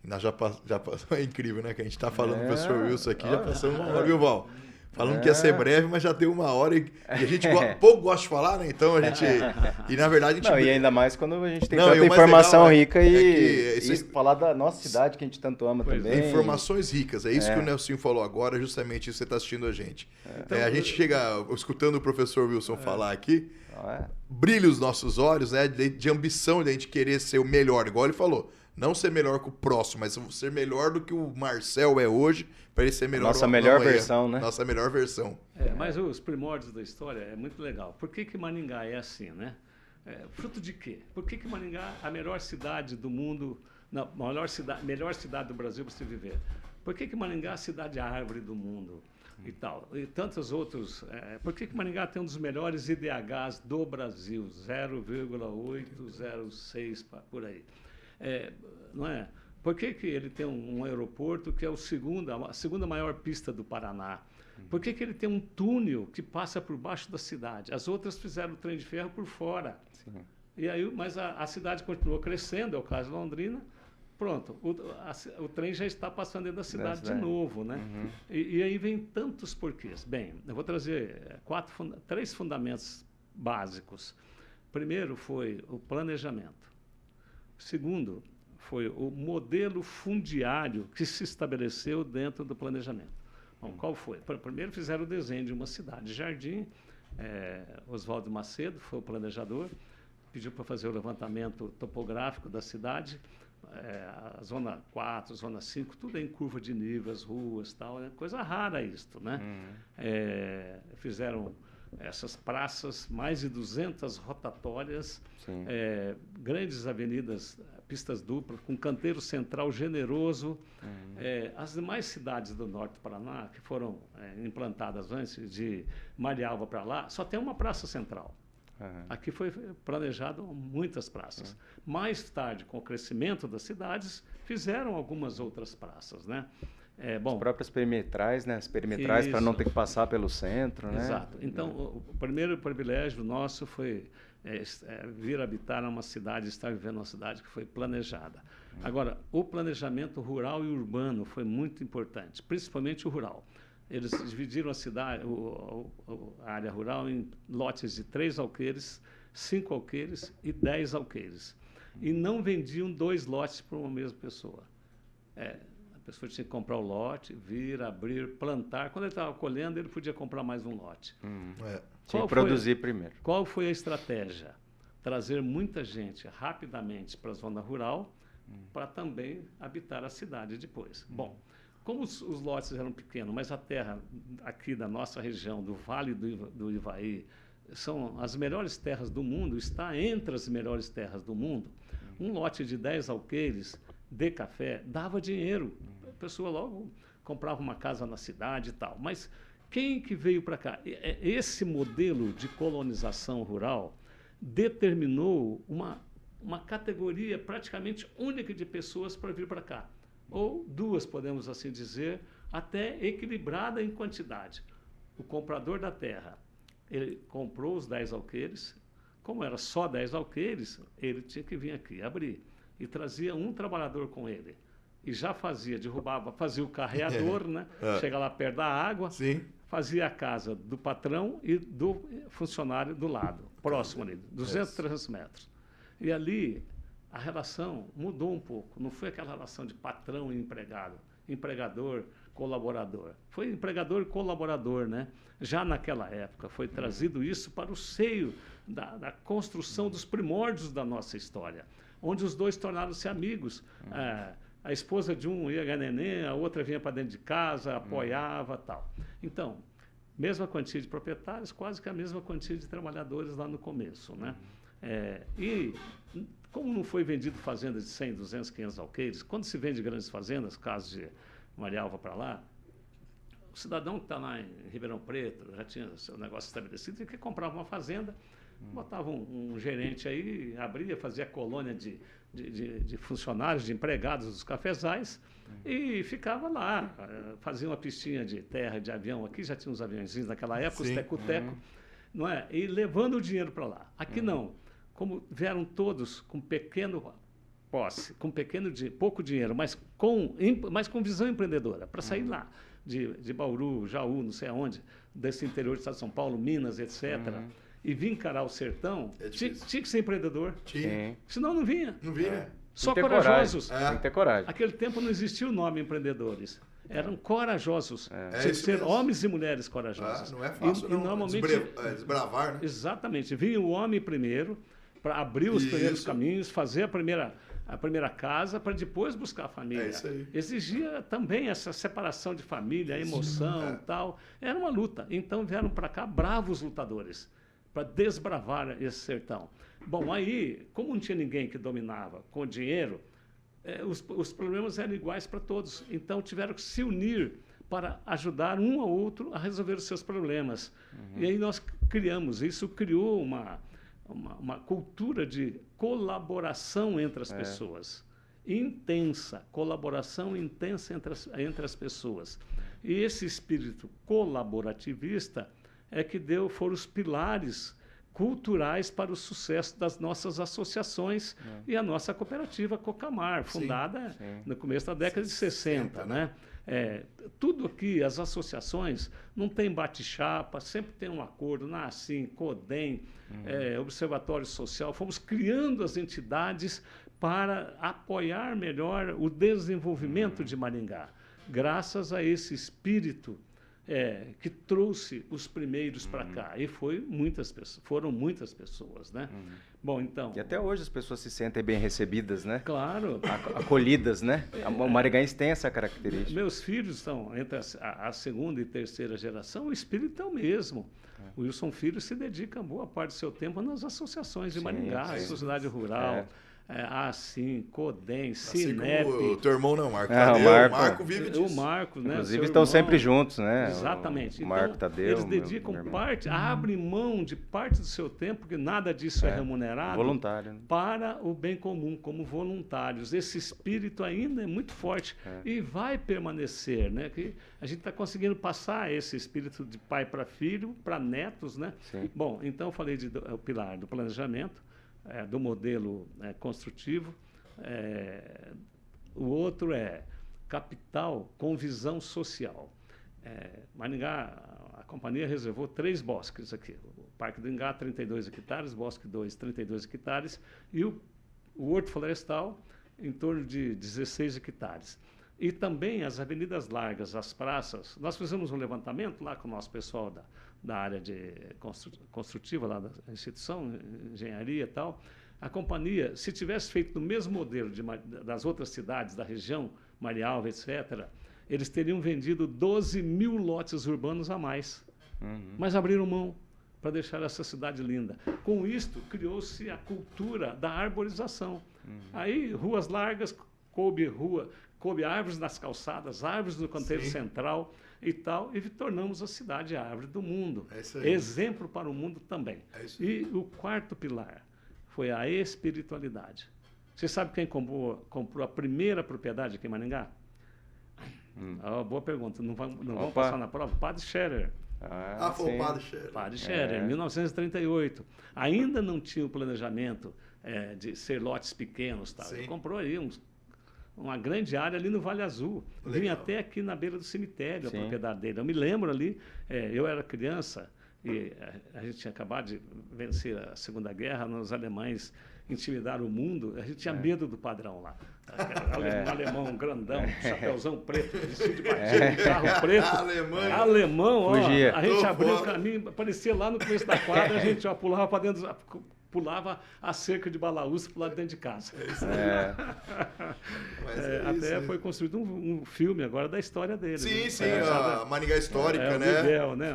nós já passou, é incrível, né? Que a gente está falando do professor Wilson aqui, já passamos 1 hora, viu, Val? Falando que ia ser breve, mas já deu 1 hora e a gente pouco gosta de falar, né? Então a gente. E na verdade a gente.
Não, e ainda mais quando a gente tem tanta informação rica e falar da nossa cidade que a gente tanto ama também.
Informações ricas, é isso que o Nelsinho falou agora, justamente isso que você está assistindo a gente. Então, a gente chega, escutando o professor Wilson falar aqui, brilha os nossos olhos, né? De ambição de a gente querer ser o melhor, igual ele falou. Não ser melhor que o próximo, mas ser melhor do que o Marcel é hoje, para ele ser melhor.
Nossa melhor versão, né?
Nossa melhor versão.
Mas os primórdios da história é muito legal. Por que Maringá é assim, né? Fruto de quê? Por que Maringá é a melhor cidade do mundo, melhor cidade do Brasil para se viver? Por que Maringá é a cidade árvore do mundo? E tal, e tantos outros. Por que Maringá tem um dos melhores IDHs do Brasil? 0,806, por aí. Não é? Por que ele tem um aeroporto que é a segunda maior pista do Paraná? Por que ele tem um túnel que passa por baixo da cidade? As outras fizeram o trem de ferro por fora. Sim. E aí, mas a cidade continuou crescendo, é o caso de Londrina. Pronto, o trem já está passando dentro da cidade de novo, né? E aí vem tantos porquês. Bem, eu vou trazer 3 fundamentos básicos. Primeiro foi o planejamento. Segundo, foi o modelo fundiário que se estabeleceu dentro do planejamento. Bom, qual foi? Primeiro fizeram o desenho de uma cidade jardim. Oswaldo Macedo foi o planejador, pediu para fazer o levantamento topográfico da cidade. A zona 4, zona 5, tudo em curva de nível, as ruas, tal, coisa rara isto, né? Fizeram essas praças, mais de 200 rotatórias, grandes avenidas, pistas duplas, com canteiro central generoso. As demais cidades do norte do Paraná, que foram implantadas antes, de Marialva para lá, só tem uma praça central. Aqui foi planejado muitas praças. Mais tarde, com o crescimento das cidades, fizeram algumas outras praças, né?
As próprias perimetrais, né? As perimetrais para não ter que passar pelo centro, né?
Exato. Então, o primeiro privilégio nosso foi vir habitar numa cidade, estar vivendo numa cidade que foi planejada. Agora, o planejamento rural e urbano foi muito importante, principalmente o rural. Eles dividiram a cidade, a área rural, em lotes de 3 alqueires, 5 alqueires e 10 alqueires. E não vendiam 2 lotes para uma mesma pessoa. A pessoa tinha que comprar o lote, vir, abrir, plantar. Quando ele estava colhendo, ele podia comprar mais um lote.
Tinha que produzir primeiro.
Qual foi a estratégia? Trazer muita gente rapidamente para a zona rural para também habitar a cidade depois. Bom, como os lotes eram pequenos, mas a terra aqui da nossa região, do Vale do Ivaí, são as melhores terras do mundo, está entre as melhores terras do mundo. Um lote de 10 alqueires de café dava dinheiro. A pessoa logo comprava uma casa na cidade e tal. Mas quem que veio para cá? Esse modelo de colonização rural determinou uma categoria praticamente única de pessoas para vir para cá. Ou 2, podemos assim dizer, até equilibrada em quantidade. O comprador da terra, ele comprou os 10 alqueires. Como era só 10 alqueires, ele tinha que vir aqui abrir. E trazia um trabalhador com ele. E já fazia o carreador, né? Chega lá perto da água, fazia a casa do patrão e do funcionário do lado, próximo ali, 200, 300 metros. E ali a relação mudou um pouco. Não foi aquela relação de patrão e empregado, empregador, colaborador. Foi empregador e colaborador, né? Já naquela época foi trazido isso para o seio da construção dos primórdios da nossa história, onde os dois tornaram-se amigos. A esposa de um ia ganhar neném, a outra vinha para dentro de casa, apoiava, tal. Então, mesma quantia de proprietários, quase que a mesma quantia de trabalhadores lá no começo, né? E como não foi vendido fazenda de 100, 200, 500 alqueires, quando se vende grandes fazendas, caso de Maria Alva para lá, o cidadão que está lá em Ribeirão Preto, já tinha seu negócio estabelecido, tinha que comprar uma fazenda, botava um gerente aí, abria, fazia colônia de funcionários, de empregados dos cafezais, e ficava lá, fazia uma pistinha de terra, de avião, aqui já tinha uns aviãozinhos naquela época, os teco-teco, não é? E levando o dinheiro para lá. Aqui não, como vieram todos com pequeno posse, com pouco dinheiro, mas com visão empreendedora, para sair lá, de Bauru, Jaú, não sei aonde, desse interior do estado de São Paulo, Minas, etc., e vir encarar o sertão, tinha que ser empreendedor.
Tinha.
Senão não vinha.
Não vinha.
Só corajosos.
Tem que ter coragem.
Naquele tempo não existia o nome empreendedores. Eram corajosos. Tinha que
isso
ser
mesmo.
homens e mulheres corajosos.
Não é fácil, não.
Normalmente,
Desbravar, né?
exatamente. Vinha o homem primeiro, para abrir os primeiros caminhos, fazer a primeira casa, para depois buscar a família.
É isso aí.
Exigia também essa separação de família, a emoção e tal. Era uma luta. Então vieram para cá bravos lutadores, para desbravar esse sertão. Bom, aí, como não tinha ninguém que dominava com dinheiro, os problemas eram iguais para todos. Então tiveram que se unir para ajudar um ao outro a resolver os seus problemas. E aí nós isso criou uma cultura de colaboração entre as pessoas. Intensa, colaboração intensa entre as pessoas. E esse espírito colaborativista é que foram os pilares culturais para o sucesso das nossas associações e a nossa cooperativa Cocamar, fundada no começo da década de 60, né? Tudo aqui, as associações, não tem bate-chapa, sempre tem um acordo, assim, CODEM, Observatório Social, fomos criando as entidades para apoiar melhor o desenvolvimento de Maringá, graças a esse espírito que trouxe os primeiros para cá. E foram muitas pessoas, né? Bom, então...
E até hoje as pessoas se sentem bem recebidas, né?
Claro.
Acolhidas, né? O maringaense tem essa característica.
Meus filhos estão entre a segunda e terceira geração, o espírito é o mesmo. O Wilson Filho se dedica boa parte do seu tempo nas associações de Maringá, Sociedade Rural... CODEM, Cinep.
O teu irmão não, Marco.
O
Marco vive disso.
O Marco, né?
Inclusive estão sempre juntos, né?
Exatamente.
O Marco
então,
Tadeu.
Eles dedicam abrem mão de parte do seu tempo, porque nada disso é remunerado.
Voluntário. Né?
Para o bem comum, como voluntários. Esse espírito ainda é muito forte e vai permanecer, né? Que a gente está conseguindo passar esse espírito de pai para filho, para netos, né?
Sim.
Bom, então eu falei o pilar do planejamento, do modelo construtivo. O outro é capital com visão social. Maringá, a companhia reservou 3 bosques aqui. O Parque do Ingá, 32 hectares, Bosque 2, 32 hectares, e o Horto Florestal, em torno de 16 hectares. E também as avenidas largas, as praças. Nós fizemos um levantamento lá com o nosso pessoal da área de construtiva, lá da instituição, engenharia e tal. A companhia, se tivesse feito no mesmo modelo das outras cidades da região, Marialva, etc., eles teriam vendido 12 mil lotes urbanos a mais. Mas abriram mão para deixar essa cidade linda. Com isto, criou-se a cultura da arborização. Aí, ruas largas, coube árvores nas calçadas, árvores no canteiro central e tal, e tornamos a cidade a árvore do mundo.
É isso aí.
Exemplo para o mundo também.
É isso aí.
E o quarto pilar foi a espiritualidade. Você sabe quem comprou a primeira propriedade aqui em Maringá? Boa pergunta. Não vamos passar na prova? Padre Scherer.
Foi o Padre Scherer.
Padre Scherer, em 1938. Ainda não tinha o planejamento de ser lotes pequenos. Tal. Ele comprou aí uma grande área ali no Vale Azul.
Legal.
Vinha até aqui na beira do cemitério a propriedade dele. Eu me lembro ali, eu era criança e a gente tinha acabado de vencer a Segunda Guerra, os alemães intimidaram o mundo, a gente tinha medo do padrão lá. Um alemão grandão, chapéuzão preto, vestido de batismo, carro preto. Alemão,
Fugia.
A gente abriu o caminho, aparecia lá no começo da quadra, a gente pulava para dentro, pulava a cerca de balaús para lado dentro de casa. Até foi construído um filme agora da história dele.
Sim,
né?
sim, a Maringá Histórica, né?
Miguel, né?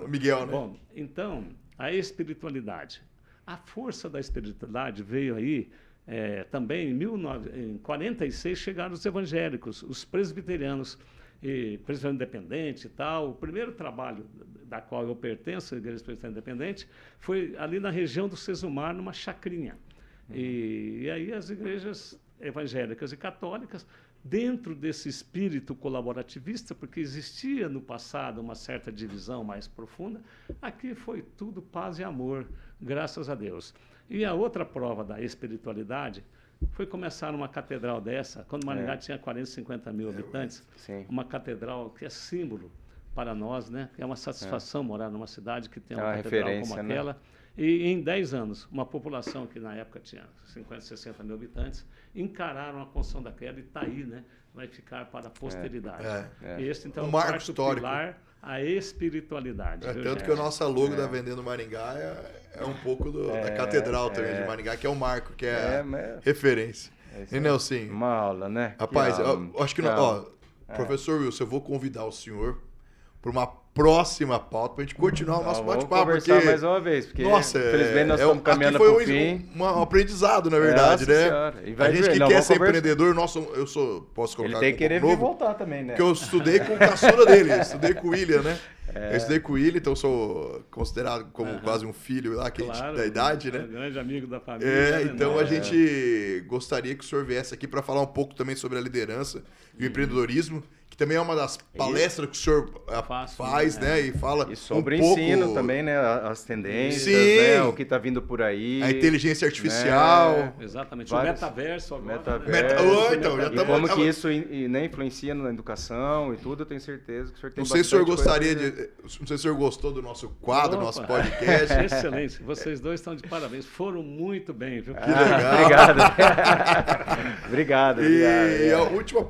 Miguel, né?
Bom, então, a espiritualidade. A força da espiritualidade veio aí também em 1946 chegaram os evangélicos, os presbiterianos, presbiteriano independente e tal. O primeiro trabalho da qual eu pertenço, a Igreja Presbiteriana Independente, foi ali na região do Sesumar, numa chacrinha. E aí as igrejas evangélicas e católicas, dentro desse espírito colaborativista, porque existia no passado uma certa divisão mais profunda, aqui foi tudo paz e amor, graças a Deus. E a outra prova da espiritualidade foi começar uma catedral dessa, quando Maringá tinha 40, 50 mil habitantes, uma catedral que é símbolo para nós, né? É uma satisfação morar numa cidade que tem uma catedral como aquela. Né? E em 10 anos, uma população que na época tinha 50, 60 mil habitantes, encararam a construção daquela e está aí, né? Vai ficar para a posteridade. Esse, então,
um
é o
marco
quarto
histórico.
Pilar, a espiritualidade.
Tanto que a nossa logo da Vendendo Maringá é um pouco da catedral também de Maringá, que é o marco, que é a referência. E Nelson?
Uma aula, né?
Rapaz, eu acho que... Professor Wilson, eu vou convidar o senhor para uma próxima pauta para a gente continuar o nosso bate-papo.
Vamos conversar mais uma vez, porque infelizmente nós estamos caminhando para o fim.
Um aprendizado, na verdade, né?
E vai
a gente que quer ser empreendedor, posso colocar...
Ele tem que querer vir voltar também, né?
Porque eu estudei com o caçula dele, estudei com o William, né? Eu estudei com o William, então eu sou considerado como quase um filho lá, da idade, né?
Grande amigo da família.
Então a gente gostaria que o senhor viesse aqui para falar um pouco também sobre a liderança e o empreendedorismo, que também é uma das palestras que o senhor faz, né? E fala
e sobre
pouco...
ensino também, né? As tendências, né? O que está vindo por aí.
A inteligência artificial.
Né? Exatamente. O metaverso agora.
Então, já
e como que isso influencia na educação e tudo, eu tenho certeza que o senhor tem bastante
coisa. Não sei se o senhor gostou do nosso quadro, do nosso podcast.
Excelente. Vocês dois estão de parabéns. Foram muito bem, viu?
Que legal.
Obrigado.
E a última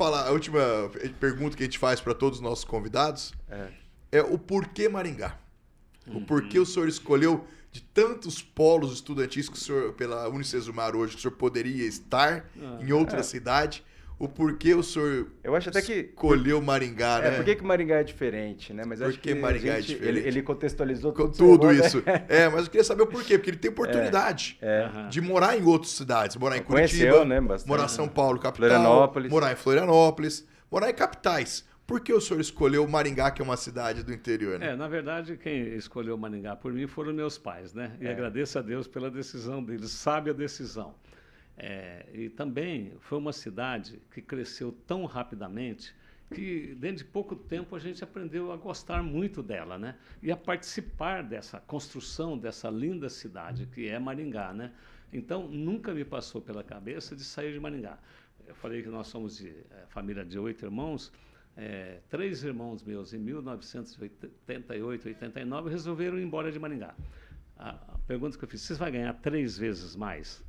pergunta que a gente faz para todos os nossos convidados é o porquê Maringá. O porquê o senhor escolheu, de tantos polos estudantis que o senhor, pela Unicesumar hoje, que o senhor poderia estar em outra cidade, o porquê o senhor escolheu Maringá, né?
Por que Maringá é diferente, né? Mas
acho que Maringá é diferente.
Ele contextualizou
tudo isso. Né? Mas eu queria saber o porquê, porque ele tem oportunidade de morar em outras cidades, morar em Curitiba,
né?
morar em São Paulo, capital, morar em Florianópolis, morar em capitais. Por que o senhor escolheu Maringá, que é uma cidade do interior, né?
Na verdade, quem escolheu Maringá por mim foram meus pais, né? E agradeço a Deus pela decisão deles, sábia decisão. E também foi uma cidade que cresceu tão rapidamente que dentro de pouco tempo a gente aprendeu a gostar muito dela, né? E a participar dessa construção dessa linda cidade que é Maringá, né? Então, nunca me passou pela cabeça de sair de Maringá. Eu falei que nós somos de família de 8 irmãos. 3 irmãos meus, em 1988, 89, resolveram ir embora de Maringá. A pergunta que eu fiz, você vai ganhar 3 vezes mais?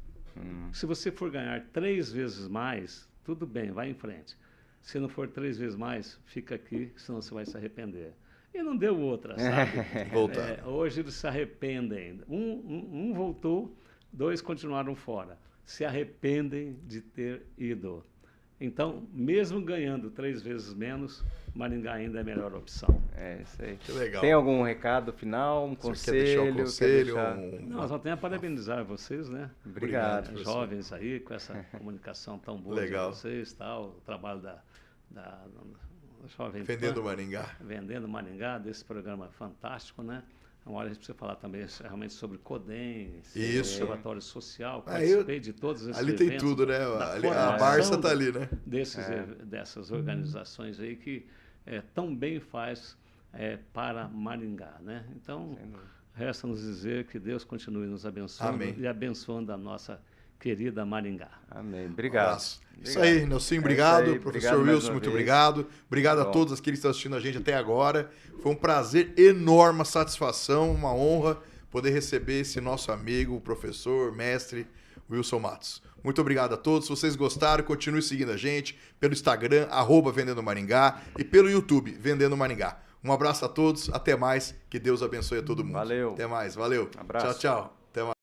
Se você for ganhar 3 vezes mais, tudo bem, vai em frente. Se não for 3 vezes mais, fica aqui, senão você vai se arrepender. E não deu outra, sabe? Hoje eles se arrependem. Um voltou, 2 continuaram fora. Se arrependem de ter ido. Então, mesmo ganhando 3 vezes menos, Maringá ainda é a melhor opção.
Isso aí.
Que legal.
Tem algum recado final, um conselho?
Não, só tenho a parabenizar vocês, né?
Obrigado.
Jovens aí, com essa comunicação tão boa de vocês, tal, o trabalho da Jovem
Vendendo Maringá.
Vendendo Maringá, desse programa fantástico, né? Uma hora a gente precisa falar também realmente sobre CODEM, Observatório Social, participei de todos esses
ali
eventos.
Ali tem tudo, né? A Barça está ali, né?
Dessas organizações aí que tão bem faz para Maringá, né? Então, resta nos dizer que Deus continue nos abençoando e abençoando a nossa querida Maringá.
Amém. Obrigado.
Isso aí, Nelson, obrigado. Professor Wilson, muito obrigado. Obrigado a todos aqueles que estão assistindo a gente até agora. Foi um prazer enorme, uma satisfação, uma honra poder receber esse nosso amigo, professor, mestre Wilson Matos. Muito obrigado a todos. Se vocês gostaram, continue seguindo a gente pelo Instagram, @Vendendo Maringá, e pelo YouTube, Vendendo Maringá. Um abraço a todos, até mais, que Deus abençoe a todo mundo.
Valeu.
Até mais, valeu.
Abraço.
Tchau, tchau. Até mais.